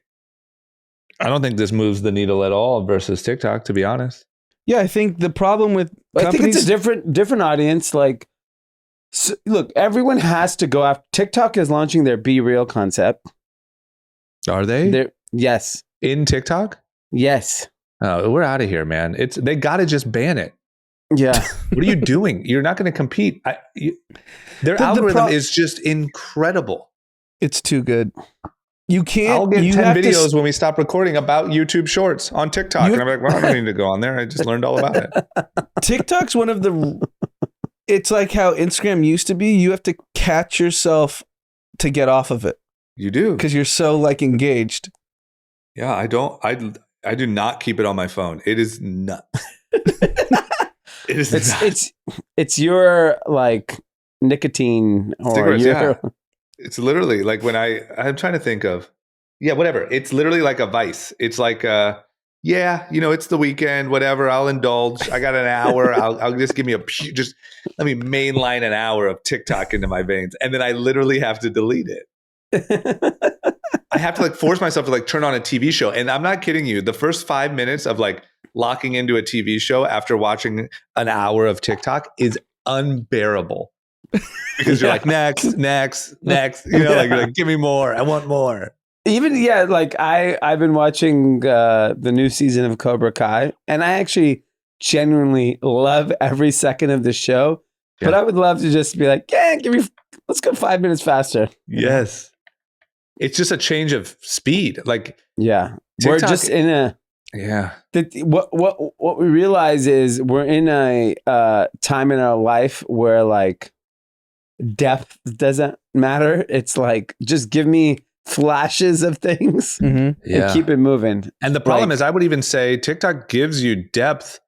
this moves the needle at all versus TikTok, to be honest. Yeah, I think the problem with I think companies... it's a different audience. Look, everyone has to go after. TikTok is launching their Be Real concept. Are they? Yes. In TikTok? Yes. Oh, we're out of here, man. They got to just ban it. Yeah. What are you doing? You're not going to compete. Their algorithm is just incredible. It's too good. You can't. I'll get you 10 have videos when we stop recording about YouTube Shorts on TikTok. And I'm like, well, I don't need to go on there. I just learned all about it. TikTok's one of the... It's like how Instagram used to be. You have to catch yourself to get off of it. You do. Because you're so like engaged. Yeah, I do not keep it on my phone. It is nuts. It's your like nicotine or cigarettes, your... It's literally like when I'm trying to think of, whatever. It's literally like a vice. It's like, it's the weekend, whatever. I'll indulge. I got an hour. I'll just give me just let me mainline an hour of TikTok into my veins. And then I literally have to delete it. I have to like force myself to like turn on a TV show. And I'm not kidding you. The first 5 minutes of like locking into a TV show after watching an hour of TikTok is unbearable. Because you're like, next. You know, like, you're like, give me more. I want more. Even, like I've been watching the new season of Cobra Kai, and I actually genuinely love every second of the show. Yeah. But I would love to just be like, let's go 5 minutes faster. Yes. It's just a change of speed. Like, TikTok, we're just in a... Yeah. What we realize is we're in a time in our life where like depth doesn't matter. It's like, just give me flashes of things and keep it moving. And the problem is, I would even say TikTok gives you depth.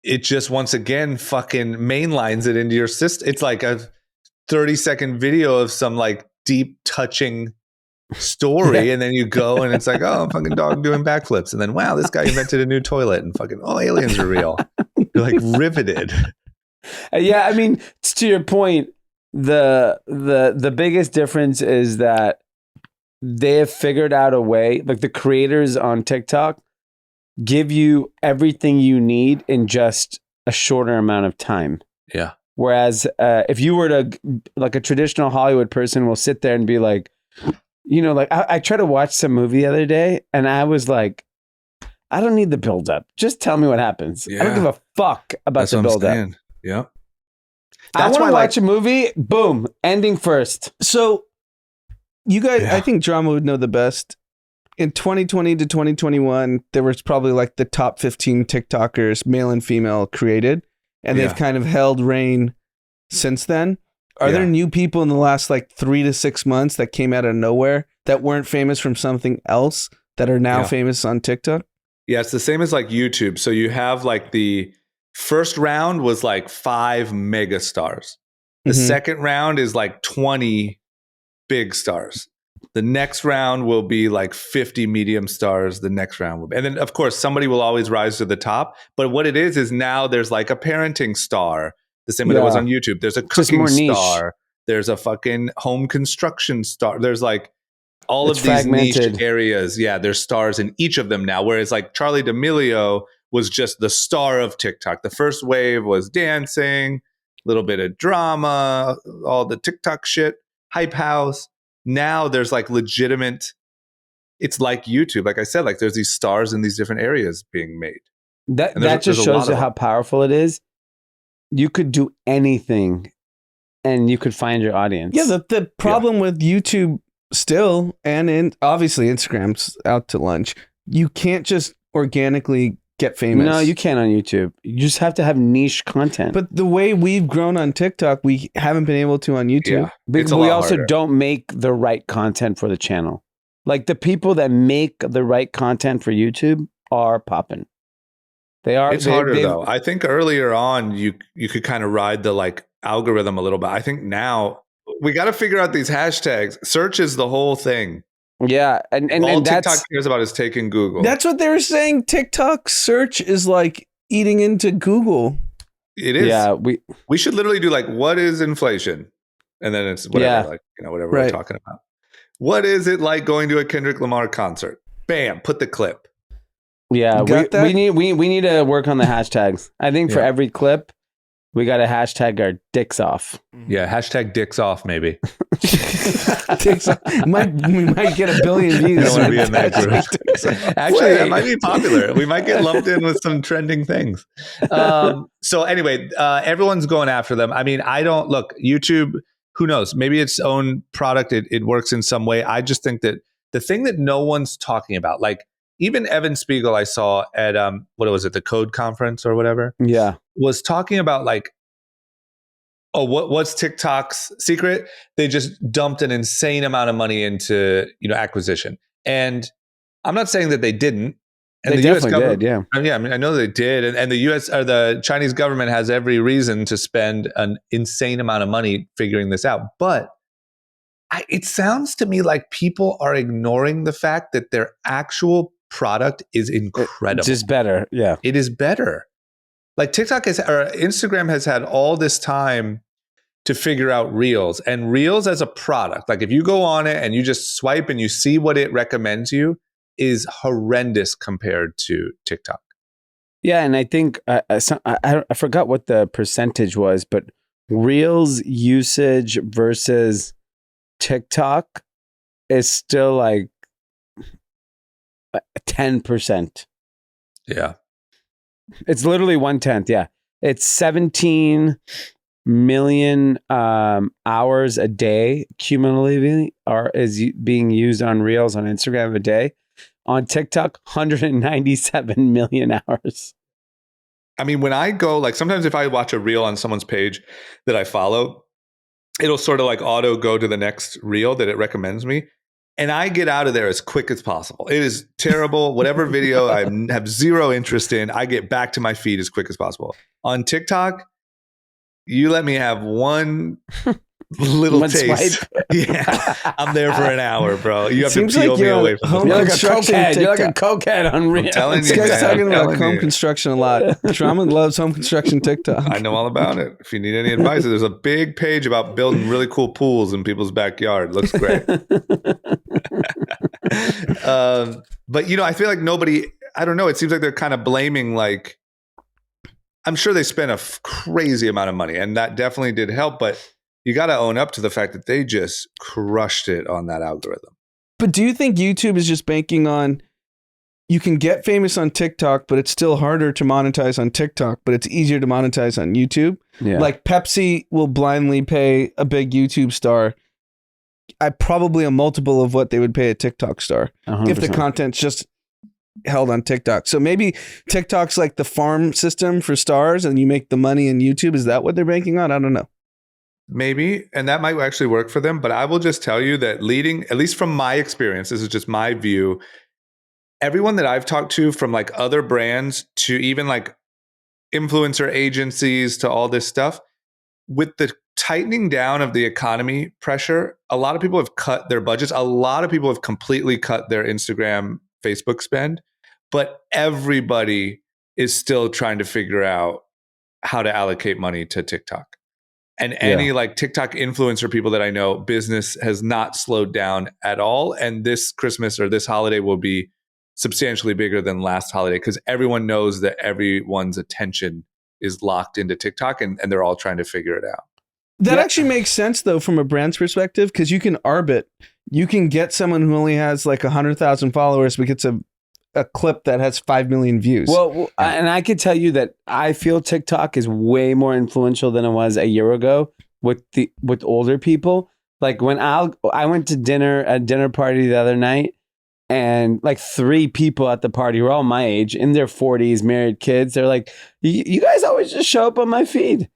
It just, once again, fucking mainlines it into your system. It's like a 30-second video of some like deep touching story. And then you go and it's like, oh, fucking dog doing backflips. And then, wow, this guy invented a new toilet and fucking, oh, aliens are real. You're like riveted. Yeah. I mean, to your point, the biggest difference is that they have figured out a way, like the creators on TikTok give you everything you need in just a shorter amount of time. Yeah. Whereas if you were to, like a traditional Hollywood person will sit there and be like, like I tried to watch some movie the other day and I was like, I don't need the build up. Just tell me what happens. Yeah. I don't give a fuck about the build up. Yeah. I want to watch a movie. Boom. Ending first. So you guys, I think Drama would know the best. In 2020 to 2021, there was probably like the top 15 TikTokers, male and female, created. And they've kind of held reign since then. Are there new people in the last like 3 to 6 months that came out of nowhere that weren't famous from something else that are now famous on TikTok? Yeah, it's the same as like YouTube. So you have like the first round was like 5 mega stars. The second round is like 20 big stars. The next round will be like 50 medium stars. The next round will be. And then, of course, somebody will always rise to the top. But what it is now there's like a parenting star. The same way there was on YouTube. There's a cooking star. There's a fucking home construction star. There's like all of these niche areas. Yeah, there's stars in each of them now. Whereas like Charli D'Amelio was just the star of TikTok. The first wave was dancing, a little bit of drama, all the TikTok shit, hype house. Now there's like legitimate, it's like YouTube. Like I said, like there's these stars in these different areas being made. That just shows you how powerful it is. You could do anything and you could find your audience. Yeah, the problem with YouTube still, and obviously Instagram's out to lunch, you can't just organically get famous. No, you can't on YouTube. You just have to have niche content. But the way we've grown on TikTok, we haven't been able to on YouTube. Yeah, we also don't make the right content for the channel. Like the people that make the right content for YouTube are popping. They are. It's harder though. I think earlier on you could kind of ride the like algorithm a little bit. I think now we got to figure out these hashtags. Search is the whole thing. Yeah, and all TikTok cares about is taking Google. That's what they were saying. TikTok search is like eating into Google. It is. Yeah, we should literally do like, what is inflation, and then it's whatever, like whatever we're talking about. What is it like going to a Kendrick Lamar concert? Bam, put the clip. Yeah, we need to work on the hashtags. I think for every clip, we got to hashtag our dicks off. Yeah, hashtag dicks off maybe. we might get 1 billion views. I don't want to be in that group. Actually, that might be popular. We might get lumped in with some trending things. So anyway, everyone's going after them. I mean, I don't look YouTube. Who knows? Maybe its own product. It works in some way. I just think that the thing that no one's talking about, like even Evan Spiegel, I saw at what was it, the Code Conference or whatever? Yeah, was talking about like, oh, what's TikTok's secret? They just dumped an insane amount of money into acquisition, and I'm not saying that they didn't. And they definitely did. Yeah, I mean, I know they did, and the U.S. or the Chinese government has every reason to spend an insane amount of money figuring this out. But it sounds to me like people are ignoring the fact that their actual product is incredible. Just better. Yeah, it is better. Like TikTok or Instagram has had all this time to figure out Reels, and Reels as a product, like if you go on it and you just swipe and you see what it recommends you, is horrendous compared to TikTok. Yeah, and I think I forgot what the percentage was, but Reels usage versus TikTok is still like 10%. Yeah. It's literally 1/10. Yeah. It's 17 million hours a day cumulatively is being used on Reels on Instagram a day. On TikTok, 197 million hours. I mean, when I go, like sometimes if I watch a reel on someone's page that I follow, it'll sort of like auto go to the next reel that it recommends me. And I get out of there as quick as possible. It is terrible. Whatever video I have zero interest in, I get back to my feed as quick as possible. On TikTok, you let me have one little taste. Swipe. Yeah, I'm there for an hour, bro. You have to Seems peel like me you're away from You're the like a cokehead. You're like a cokehead on Reels. I'm telling This you, guy's man, talking I'm about telling home you. construction a lot. Trauma loves home construction TikTok. I know all about it. If you need any advice, there's a big page about building really cool pools in people's backyard. Looks great. But I feel like nobody, I don't know, it seems like they're kind of blaming, like, I'm sure they spent a crazy amount of money and that definitely did help, but you got to own up to the fact that they just crushed it on that algorithm. But do you think YouTube is just banking on, you can get famous on TikTok, but it's still harder to monetize on TikTok, but it's easier to monetize on YouTube? Yeah. Like Pepsi will blindly pay a big YouTube star probably a multiple of what they would pay a TikTok star 100%. if the content's just held on TikTok. So maybe TikTok's like the farm system for stars and you make the money in YouTube. Is that what they're banking on? I don't know. Maybe, and that might actually work for them. But I will just tell you that leading, at least from my experience, this is just my view, everyone that I've talked to from like other brands to even like influencer agencies to all this stuff, with the tightening down of the economy pressure, a lot of people have cut their budgets. A lot of people have completely cut their Instagram, Facebook spend, but everybody is still trying to figure out how to allocate money to TikTok. And any like TikTok influencer people that I know, business has not slowed down at all. And this Christmas or this holiday will be substantially bigger than last holiday because everyone knows that everyone's attention is locked into TikTok and they're all trying to figure it out. That actually makes sense though from a brand's perspective because you can arbit. You can get someone who only has like 100,000 followers but gets a clip that has 5 million views. Well, and I could tell you that I feel TikTok is way more influential than it was a year ago with older people. Like when I went to a dinner party the other night, and like 3 people at the party were all my age, in their 40s, married kids. They're like, "You guys always just show up on my feed,"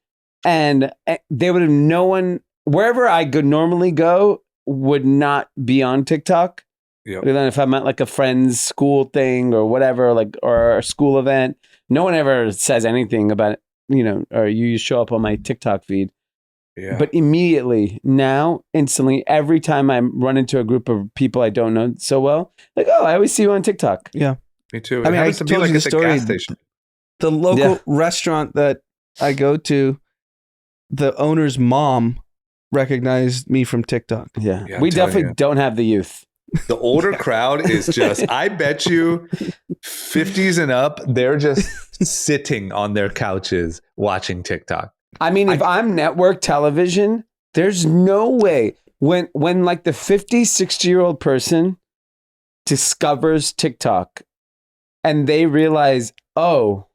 and they would have no one wherever I could normally go would not be on TikTok. Yep. But then if I'm at like a friend's school thing or whatever, like or a school event, no one ever says anything about it, or you show up on my TikTok feed. Yeah. But immediately now, instantly, every time I run into a group of people I don't know so well, like, oh, I always see you on TikTok. Yeah. Me too. I mean, I happens to be told like you at the the story. gas station. The local restaurant that I go to, the owner's mom recognized me from TikTok. Yeah. Yeah, I'm We telling definitely you. don't have the youth. The older crowd is just, I bet you 50s and up, they're just sitting on their couches watching TikTok. I mean, if I'm network television, there's no way when like the 50, 60-year-old person discovers TikTok and they realize, oh,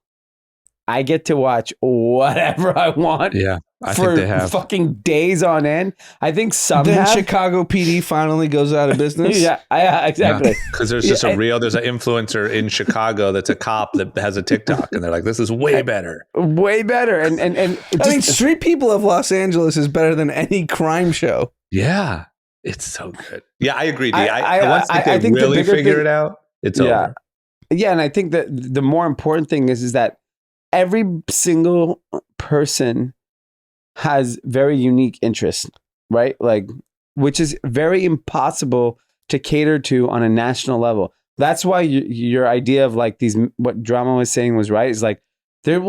I get to watch whatever I want. Yeah, I for think they have. fucking days on end. I think some Then have. Chicago PD finally goes out of business. Yeah, exactly. Because there's just there's an influencer in Chicago that's a cop that has a TikTok, and they're like, this is way better. Way better. And I mean, Street People of Los Angeles is better than any crime show. Yeah, it's so good. Yeah, I agree, D. I Once they think the really bigger figure thing- it out, it's Yeah. over. Yeah, and I think that the more important thing is that every single person has very unique interests, right? Like, which is very impossible to cater to on a national level. That's why your idea of like these, what Drama was saying was right, is like, there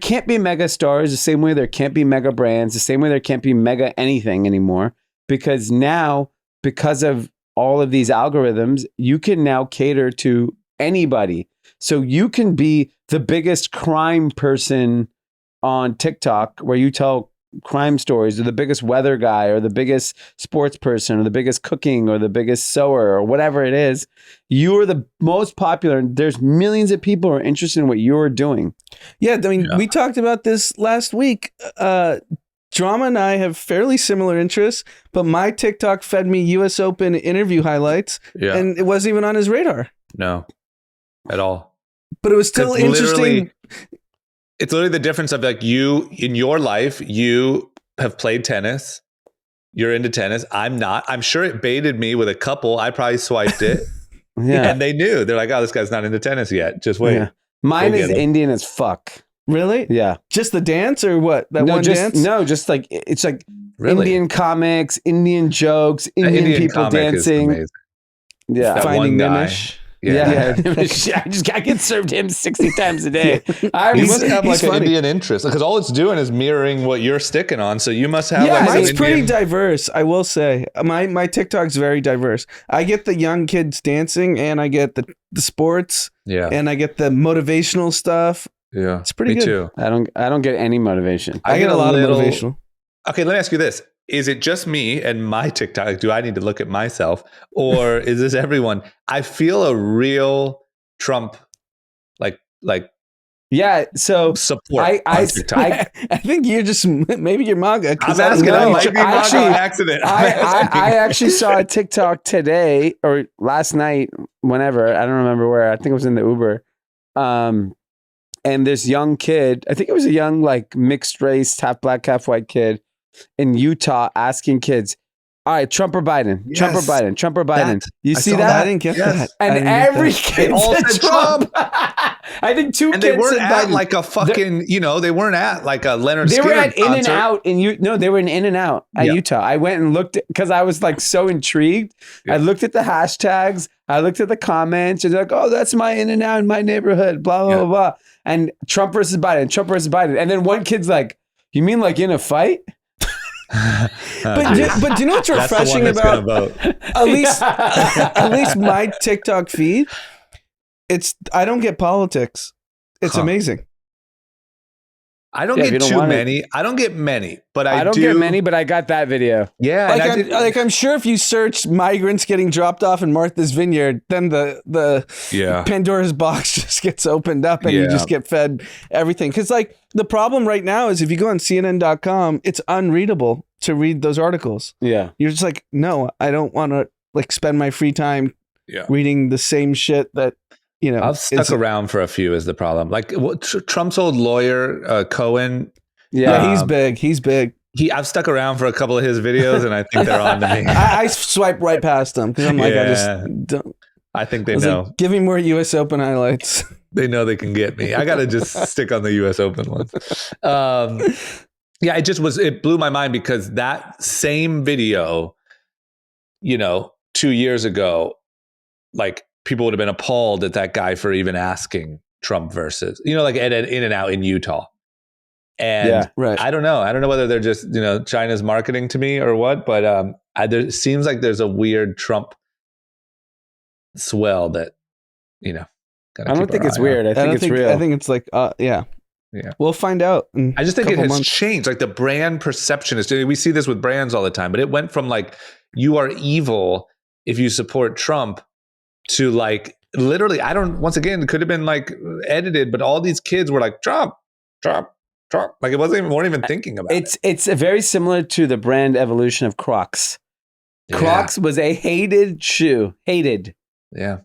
can't be mega stars the same way there can't be mega brands, the same way there can't be mega anything anymore. Because now, because of all of these algorithms, you can now cater to anybody. So you can be the biggest crime person on TikTok where you tell crime stories, or the biggest weather guy, or the biggest sports person, or the biggest cooking, or the biggest sewer, or whatever it is. You are the most popular. And there's millions of people who are interested in what you're doing. Yeah, I mean, we talked about this last week. Drama and I have fairly similar interests, but my TikTok fed me US Open interview highlights, and it wasn't even on his radar. No, at all. But it was still interesting. It's literally the difference of like you in your life, you have played tennis. You're into tennis. I'm not. I'm sure it baited me with a couple. I probably swiped it. Yeah. And they knew. They're like, oh, this guy's not into tennis yet. Just wait. Yeah. Mine Go is get it. Indian as fuck. Really? Yeah. Just the dance or what? That one dance? No, just like, it's like Really? Indian comics, Indian jokes, That Indian people comic is dancing. amazing. Yeah. That Finding one guy. Nimish. Yeah. I get served him 60 times a day. You must have like he's an funny. Indian interest because all it's doing is mirroring what you're sticking on. So you must have Yeah, like some Mine's pretty Indian- diverse, I will say. My TikTok's very diverse. I get the young kids dancing, and I get the sports, Yeah. and I get the motivational stuff. Yeah. It's pretty Me good. too. I don't get any motivation. I get a lot of motivational. Okay, let me ask you this. Is it just me and my TikTok? Like, do I need to look at myself? Or is this everyone? I feel a real Trump like Yeah. So support on TikTok. I think you're just maybe you're MAGA. I'm asking. I No, might be actually, on accident. I actually saw a TikTok today or last night, whenever, I don't remember where. I think it was in the Uber. And this young kid, I think it was a young, like mixed race, half black, half white kid in Utah asking kids, all right, Trump or Biden? Yes. Trump or Biden? Trump or Biden? You I see saw that? I didn't get Yes. that. And I didn't get every that. kid They all said said Trump. I think two and kids they weren't said at Biden. like a fucking, they weren't at like a Leonard They Skinner were at In and concert. Out they were in In and Out at Yeah. Utah. I went and looked because I was like so intrigued. Yeah. I looked at the hashtags, I looked at the comments, and they're like, oh, that's my In and Out in my neighborhood, blah, blah, Yeah. blah, blah. And Trump versus Biden, Trump versus Biden. And then one kid's like, you mean like in a fight? But do you know what's That's the one refreshing that's about gonna vote. at least my TikTok feed? I don't get politics. It's Huh. amazing. I don't Yeah, if you get don't too want it. many. I don't get many, but I don't do get many, but I got that video. Yeah, and I did- I'm sure if you search migrants getting dropped off in Martha's Vineyard, then the yeah. Pandora's box just gets opened up and you Yeah. just get fed everything. Because like the problem right now is if you go on CNN.com, it's unreadable to read those articles. Yeah. You're just like, no, I don't want to like spend my free time Yeah. reading the same shit that I've stuck around for a few is the problem. Like Trump's old lawyer, Cohen. Yeah, he's Um, big. He's big. I've stuck around for a couple of his videos, and I think they're on to me. I swipe right past them because I'm like, I Yeah. just don't. I think they I was know. like, give me more US Open highlights. They know they can get me. I got to just stick on the U.S. Open ones. Yeah, it blew my mind because that same video, 2 years ago, like people would have been appalled at that guy for even asking Trump versus, like at In and Out in Utah. And Yeah, right. I don't know. I don't know whether they're just, China's marketing to me or what, but there seems like there's a weird Trump swell that, I don't think it's weird. I think it's real. I think it's like, yeah. Yeah. We'll find out. I just think it has changed. Like the brand perception is, we see this with brands all the time, but it went from like, you are evil if you support Trump to like, literally, once again, it could have been like edited, but all these kids were like, Trump. Like it weren't even thinking about it. It's very similar to the brand evolution of Crocs. Yeah. Crocs was a hated shoe. Hated. Yeah.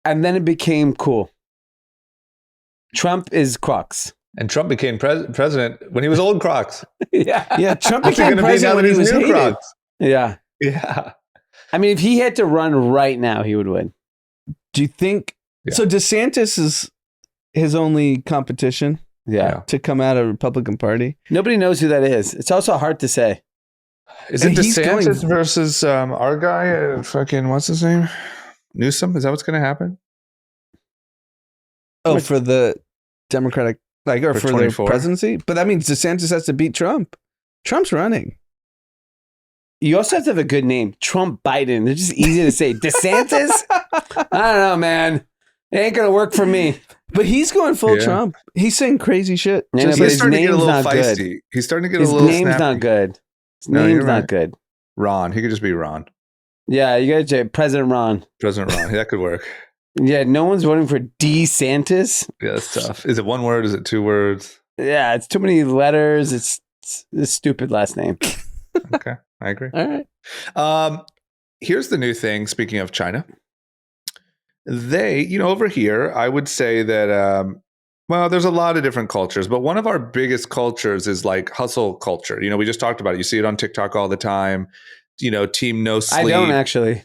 And then it became cool. Trump is Crocs. And Trump became president when he was old Crocs. Yeah, Trump became president when he was new Crocs. Yeah. I mean, if he had to run right now, he would win. Do you think so? DeSantis is his only competition. Yeah. To come out of Republican Party. Nobody knows who that is. It's also hard to say. Is it DeSantis versus our guy? Fucking what's his name? Newsom. Is that what's going to happen? Oh, for the Democratic, or for the presidency? But that means DeSantis has to beat Trump. Trump's running. You also have to have a good name. Trump Biden. They're just easy to say. DeSantis? I don't know, man. It ain't going to work for me. But he's going full Trump. He's saying crazy shit. Yeah, but he's starting to get a little feisty. Good. He's starting to get a little snappy. His name's not good. His name's not good. Ron. He could just be Ron. Yeah, you got to say President Ron. President Ron. That could work. Yeah, no one's voting for DeSantis. Yeah, that's tough. Is it one word? Is it two words? Yeah, it's too many letters. It's a stupid last name. Okay, I agree. All right. Here's the new thing. Speaking of China, they, over here, I would say that, well, there's a lot of different cultures, but one of our biggest cultures is like hustle culture. We just talked about it. You see it on TikTok all the time. Team no sleep. I don't actually.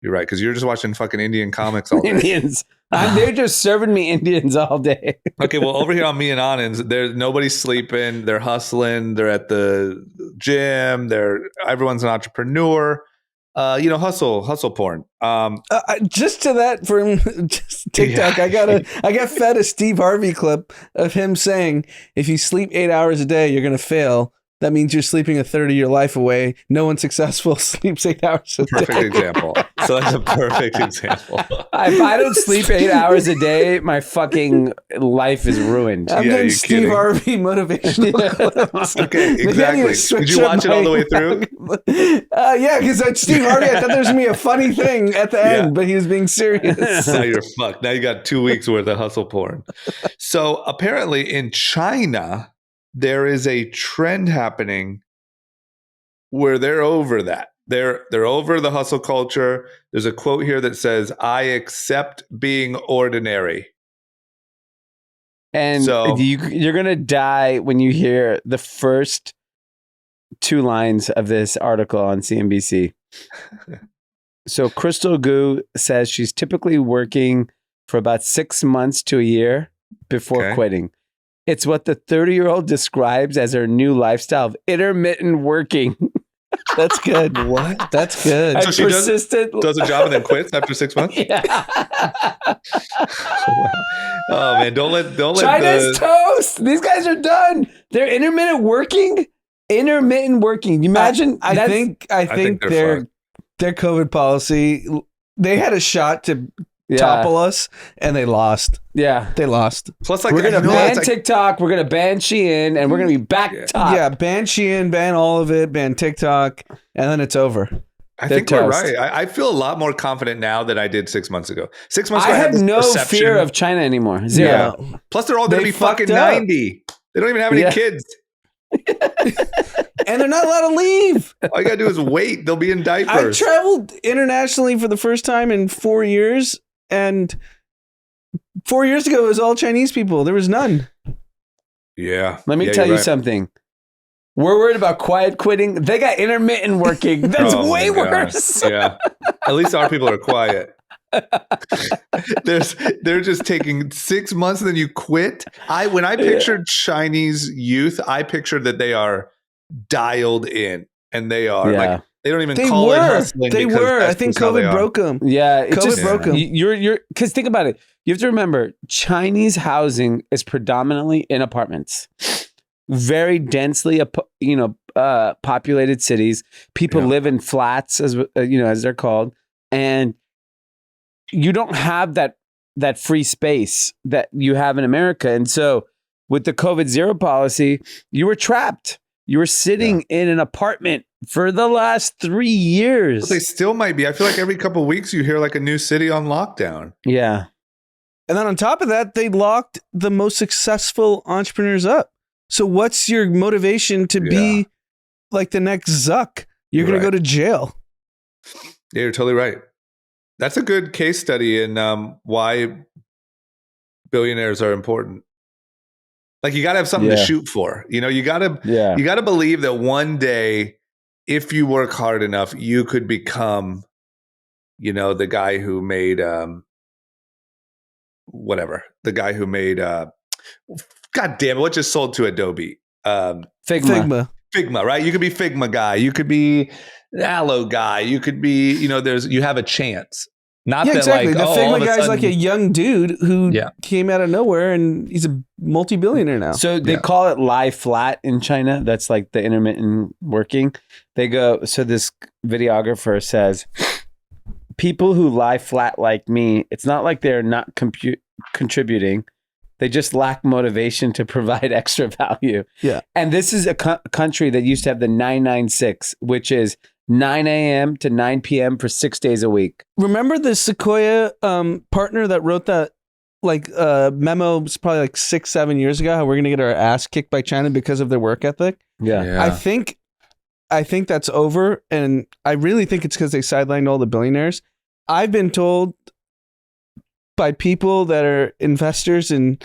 You're right, because you're just watching fucking Indian comics all day. Indians. They're just serving me Indians all day. Okay, well, over here on Me and Anand's, there's nobody's sleeping. They're hustling. They're at the gym. Everyone's an entrepreneur. Hustle porn. Just to that from just TikTok, Yeah. I got fed a Steve Harvey clip of him saying, if you sleep 8 hours a day, you're going to fail. That means you're sleeping a third of your life away. No one successful sleeps 8 hours a day. Perfect example. So that's a perfect example. If I don't sleep 8 hours a day, my fucking life is ruined. I'm getting Steve Harvey motivational clips. Okay, exactly. Did you watch it all the way through? Yeah, because Steve Harvey, I thought there was going to be a funny thing at the end, but he was being serious. Now you're fucked. Now you got 2 weeks worth of hustle porn. So apparently in China, there is a trend happening where they're over that. They're over the hustle culture. There's a quote here that says, "I accept being ordinary." And so, you're going to die when you hear the first 2 lines of this article on CNBC. So Crystal Gu says she's typically working for about 6 months to a year before quitting. It's what the 30-year-old describes as her new lifestyle of intermittent working. That's good. What? That's good. So she does a job and then quits after 6 months? Yeah. Oh man, don't let China's toast. These guys are their intermittent working. Intermittent working. You imagine? I think their COVID policy, they had a shot to topple us, and they lost. Yeah, they lost. Plus, like, we're gonna ban TikTok, we're gonna ban Shein, and we're gonna be back top. Yeah, ban Shein, ban all of it, ban TikTok, and then it's over. I think we're right. I feel a lot more confident now than I did 6 months ago. 6 months ago, I have no fear of China anymore. Zero. Yeah. Plus, they're all gonna be fucking 90. They don't even have any kids. And they're not allowed to leave. All you gotta do is wait. They'll be in diapers. I traveled internationally for the first time in 4 years, and 4 years ago it was all Chinese people. There was none. Yeah. Let me tell you something. We're worried about quiet quitting. They got intermittent working. That's way worse. Yeah. At least our people are quiet. They're just taking 6 months and then you quit. When I pictured Chinese youth, I pictured that they are dialed in, and they are like, they don't even call it hustling. They were. I think COVID broke them. Yeah, COVID broke them. You're because think about it. You have to remember, Chinese housing is predominantly in apartments, very densely, populated cities. People live in flats, as they're called, and you don't have that free space that you have in America, and so with the COVID zero policy, you were trapped. You were sitting in an apartment for the last 3 years. But they still might be. I feel like every couple of weeks you hear like a new city on lockdown. Yeah. And then on top of that, they locked the most successful entrepreneurs up. So what's your motivation to be like the next Zuck? You're going to go to jail. Yeah, you're totally right. That's a good case study in why billionaires are important. Like you got to have something to shoot for. You know, you got to believe that one day, if you work hard enough, you could become, you know, the guy who made the guy who made God damn it, what just sold to Adobe? Figma, right? You could be Figma guy. You could be Aloe guy. You could be, you know, you have a chance. Not that exactly. like, the Figma guy's sudden, like a young dude who came out of nowhere and he's a multi-billionaire now. So they call it lie flat in China. That's like the intermittent working. They go, so this videographer says, people who lie flat like me, it's not like they're not contributing. They just lack motivation to provide extra value. Yeah. And this is a country that used to have the 996, which is 9 a.m. to 9 p.m. for 6 days a week. Remember the Sequoia partner that wrote that memo probably like 6-7 years ago, how we're going to get our ass kicked by China because of their work ethic? Yeah. I think that's over. And I really think it's because they sidelined all the billionaires. I've been told by people that are investors in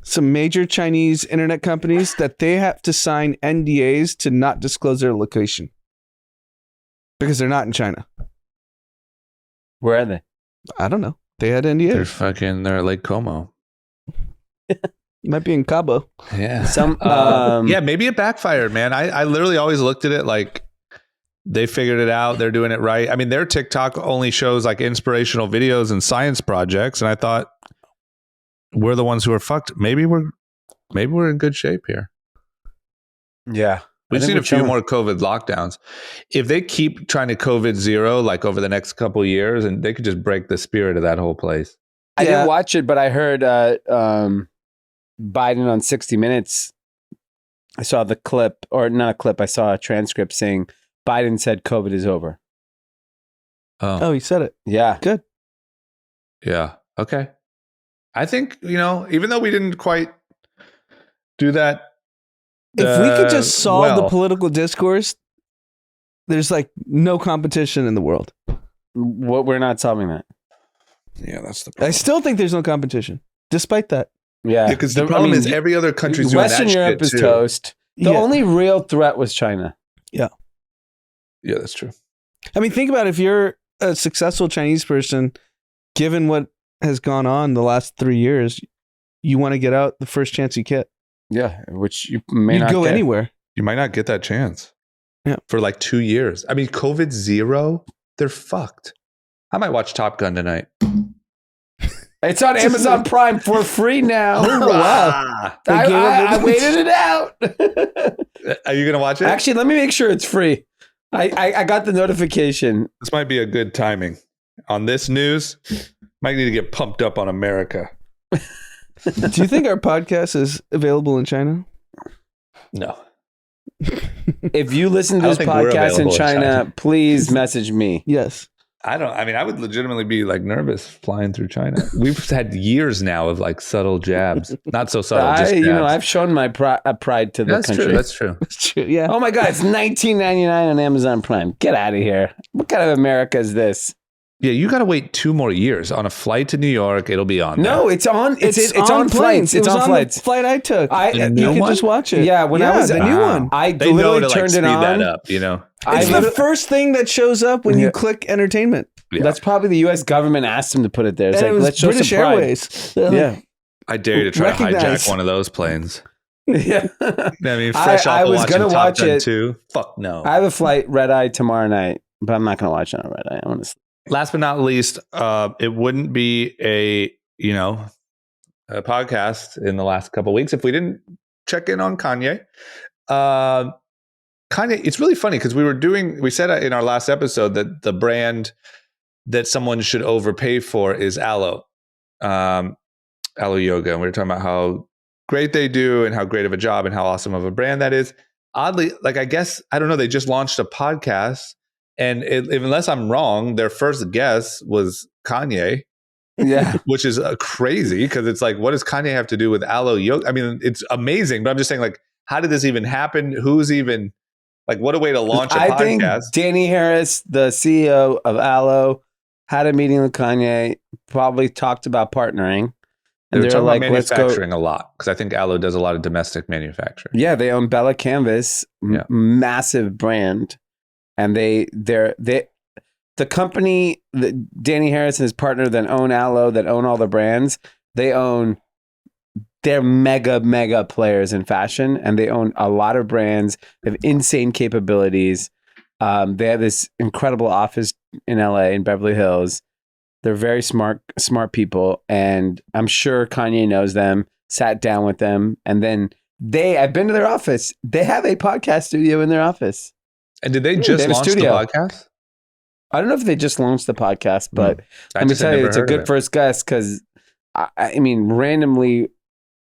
some major Chinese internet companies that they have to sign NDAs to not disclose their location because they're not in China. Where are they? I don't know. They had NDAs. They're at Lake Como. Might be in Cabo. Yeah. Maybe it backfired, man. I literally always looked at it like they figured it out. They're doing it right. I mean, their TikTok only shows like inspirational videos and science projects. And I thought we're the ones who are fucked. Maybe we're in good shape here. Yeah. We just need a few more COVID lockdowns. If they keep trying to COVID zero, like over the next couple of years, and they could just break the spirit of that whole place. I didn't watch it, but I heard Biden on 60 Minutes. I saw the clip, or not a clip. I saw a transcript saying Biden said COVID is over. Oh, he said it. Yeah. Good. Yeah. Okay. I think, you know, even though we didn't quite do that. If we could just solve the political discourse, there's like no competition in the world. We're not solving that. Yeah, that's the problem. I still think there's no competition, despite that. Yeah. Because the problem is every other country's doing Western that Europe shit is too. toast. The only real threat was China. Yeah. Yeah, that's true. I mean, think about if you're a successful Chinese person, given what has gone on the last 3 years, you want to get out the first chance you get. Yeah, which you may not go get. anywhere. You might not get that chance. Yeah. For like 2 years. I mean, COVID zero, they're fucked. I might watch Top Gun tonight. It's on Amazon Prime for free now. Oh, wow. I waited it out. Are you going to watch it? Actually, let me make sure it's free. I got the notification. This might be a good timing. On this news, might need to get pumped up on America. Do you think our podcast is available in China? No. If you listen to this podcast in China, please message me. Yes. I would legitimately be like nervous flying through China. We've had years now of like subtle jabs. Not so subtle, just jabs. I've shown my pride to the country. That's true. That's true. Yeah. Oh my God, it's $19.99 on Amazon Prime. Get out of here. What kind of America is this? Yeah, you got to wait 2 more years on a flight to New York. It'll be on. No, there. it's on. It's on flights. It's on flights. The flight I took. You can just watch it. Yeah, when I was the new one. I they know literally to turned like, it speed on. that up, you know. It's the first thing that shows up when you click entertainment. Yeah. That's probably the U.S. government asked them to put it there. It's And like, it was let's show British some pride. Airways. Yeah. I dare you to try to Recognize. hijack one of those planes. Yeah. I mean, fresh I off was watching gonna Top watch Gun it. 2. Fuck no. I have a flight red eye tomorrow night, but I'm not going to watch it on red eye. I want to sleep. Last but not least, it wouldn't be a podcast in the last couple of weeks if we didn't check in on Kanye. Kanye, it's really funny because we said in our last episode that the brand that someone should overpay for is Aloe Yoga. And we were talking about how great they do and how great of a job and how awesome of a brand that is. Oddly, like, I guess, I don't know, they just launched a podcast, and unless I'm wrong, their first guest was Kanye. Yeah. Which is crazy, because it's like, what does Kanye have to do with Aloe Yoga? I mean, it's amazing, but I'm just saying, like, how did this even happen? Who's even, like, what a way to launch a podcast. I think Danny Harris, the CEO of Aloe, had a meeting with Kanye, probably talked about partnering. And they're talking like, about manufacturing a lot, because I think Aloe does a lot of domestic manufacturing. Yeah, they own Bella Canvas, massive brand, and the company that Danny Harris and his partner that own Aloe, that own all the brands, they're mega players in fashion, and they own a lot of brands. They have insane capabilities. They have this incredible office in LA, in Beverly Hills. They're very smart people, and I'm sure Kanye knows them, sat down with them, and then I've been to their office. They have a podcast studio in their office. And did they just launch the podcast? I don't know if they just launched the podcast, but let me tell you, it's a good first guess, because I mean, randomly,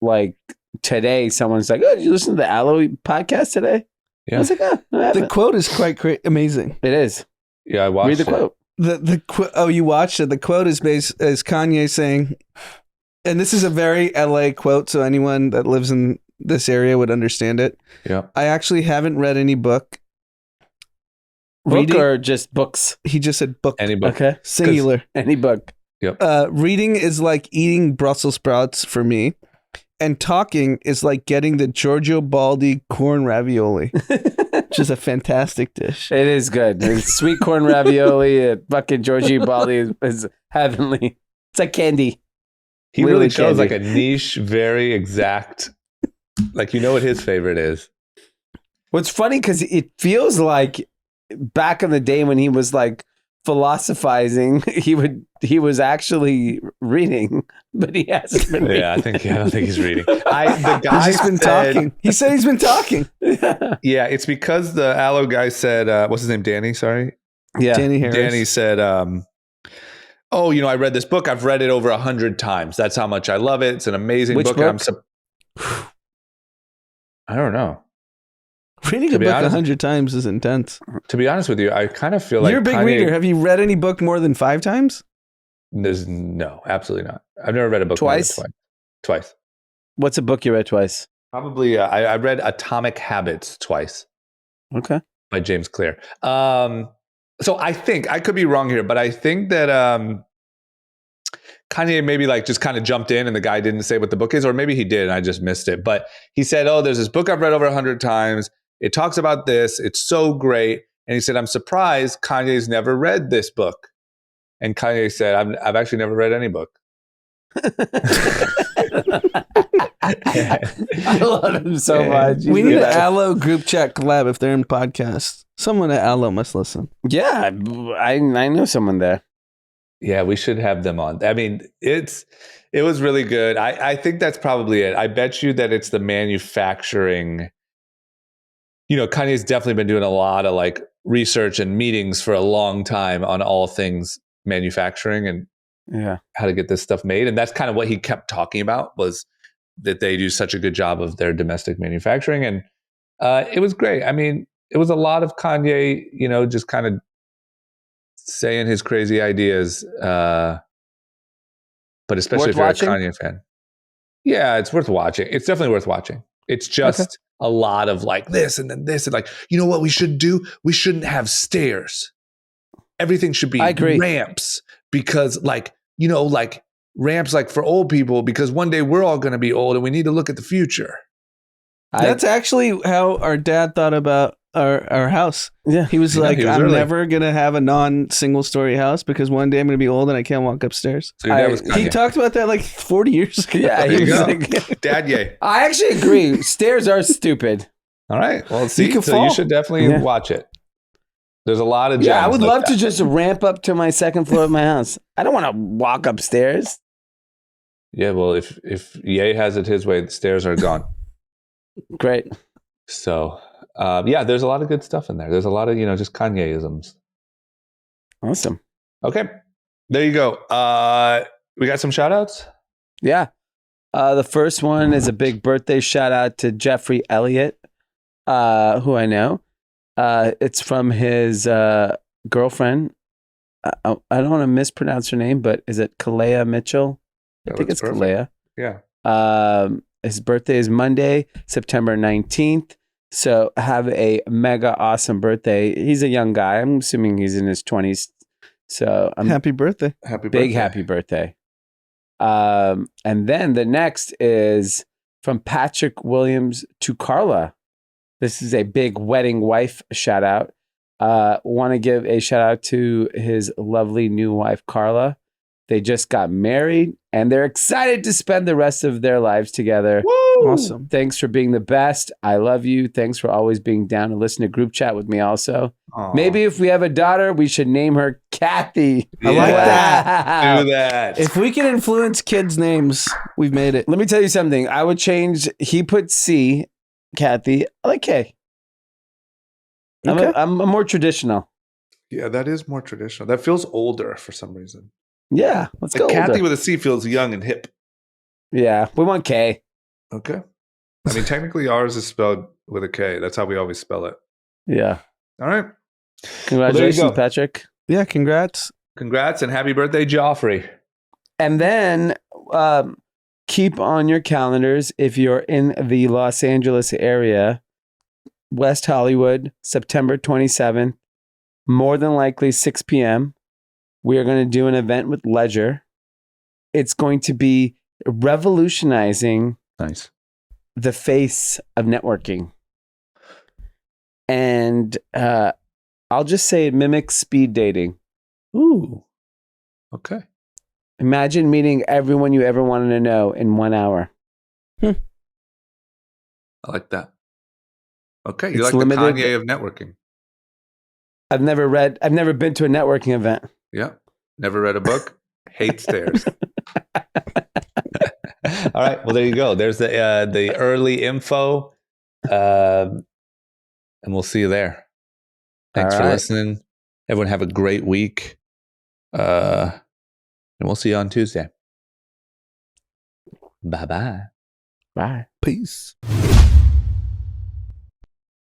like today, someone's like, "Oh, did you listen to the Aloe podcast today?" Yeah. I was like, "Oh, The quote is quite amazing. It is." Yeah, I watched Read the quote. You watched it. The quote is Kanye saying, and this is a very LA quote, so anyone that lives in this area would understand it. Yeah. I actually haven't read any book. Book or just books? He just said book. Any book. Okay. Singular. Any book. Yep. Reading is like eating Brussels sprouts for me. And talking is like getting the Giorgio Baldi corn ravioli, which is a fantastic dish. It is good. It's sweet corn ravioli at fucking Giorgio Baldi is heavenly. It's like candy. He Literally really shows candy. like a niche, very exact, like, you know what his favorite is. What's funny, because it feels like back in the day when he was like philosophizing, he was actually reading, but he hasn't been reading. I don't think he's reading. The guy He's just been talking. He said he's been talking. Yeah, it's because the Aloe guy said, what's his name? Danny, sorry. Yeah. Danny Harris. Danny said, oh, I read this book. I've read it over 100 times. That's how much I love it. It's an amazing Which book. book? I don't know. Reading a book 100 times is intense. To be honest with you, I kind of feel like you're a big Kanye, reader. Have you read any book more than 5 times? No, absolutely not. I've never read a book Twice? more than twice. What's a book you read twice? Probably, I read Atomic Habits twice. Okay. By James Clear. So I think, I could be wrong here, but I think that Kanye maybe like just kind of jumped in and the guy didn't say what the book is, or maybe he did and I just missed it. But he said, oh, there's this book I've read over 100 times. It talks about this. It's so great. And he said, I'm surprised Kanye's never read this book. And Kanye said, I've actually never read any book. I love him so much. We need an Aloe group chat collab if they're in podcasts. Someone at Aloe must listen. Yeah, I know someone there. Yeah, we should have them on. I mean, it was really good. I think that's probably it. I bet you that it's the manufacturing. Kanye's definitely been doing a lot of like research and meetings for a long time on all things manufacturing and how to get this stuff made. And that's kind of what he kept talking about, was that they do such a good job of their domestic manufacturing. And it was great. I mean, it was a lot of Kanye, just kind of saying his crazy ideas, but especially if you're a Kanye fan. Yeah, it's worth watching. It's definitely worth watching. It's just a lot of like this and then this and like, you know what we should do? We shouldn't have stairs. Everything should be ramps, because like ramps like for old people, because one day we're all going to be old and we need to look at the future. That's actually how our dad thought about our house. Yeah. He was like, I'm never going to have a non-single story house because one day I'm going to be old and I can't walk upstairs. So he talked about that like 40 years ago. Yeah, he was like, Dad, yay. I actually agree. Stairs are stupid. All right. Well, see, you should definitely watch it. There's a lot of gems. Yeah, I would love to just ramp up to my second floor of my house. I don't want to walk upstairs. Yeah, well, if Ye has it his way, the stairs are gone. Great. So, there's a lot of good stuff in there. There's a lot of, just Kanye-isms. Awesome. Okay. There you go. We got some shout outs? Yeah. The first one is a big birthday shout out to Jeffrey Elliott, who I know. It's from his girlfriend. I don't want to mispronounce her name, but is it Kalea Mitchell? I think it's perfect. Kalea. Yeah. His birthday is Monday, September 19th. So have a mega awesome birthday. He's a young guy. I'm assuming he's in his 20s. So happy birthday. Happy birthday. Big happy birthday. And then the next is from Patrick Williams to Carla. This is a big wedding wife shout out. Want to give a shout out to his lovely new wife, Carla. They just got married and they're excited to spend the rest of their lives together. Woo! Awesome. Thanks for being the best. I love you. Thanks for always being down to listen to group chat with me also. Aww. Maybe if we have a daughter, we should name her Kathy. I like that. Do that. If we can influence kids' names, we've made it. Let me tell you something. I would change. He put C, Kathy. I like K. Okay. I'm more traditional. Yeah, that is more traditional. That feels older for some reason. Yeah, let's go. Kathy older. with a C feels young and hip. Yeah, we want K. Okay. I mean, technically ours is spelled with a K. That's how we always spell it. Yeah. All right. Congratulations, go. Patrick. Yeah, congrats. Congrats and happy birthday, Joffrey. And then keep on your calendars if you're in the Los Angeles area, West Hollywood, September 27th, more than likely 6 p.m. We are going to do an event with Ledger. It's going to be revolutionizing Nice. the face of networking. And I'll just say it mimics speed dating. Ooh. Okay. Imagine meeting everyone you ever wanted to know in 1 hour. I like that. Okay. You It's like the limited. Kanye of networking. I've never been to a networking event. Yeah. Never read a book. Hate stairs. All right. Well, there you go. There's the early info. And we'll see you there. Thanks All for right. listening. Everyone have a great week. And we'll see you on Tuesday. Bye-bye. Bye. Peace.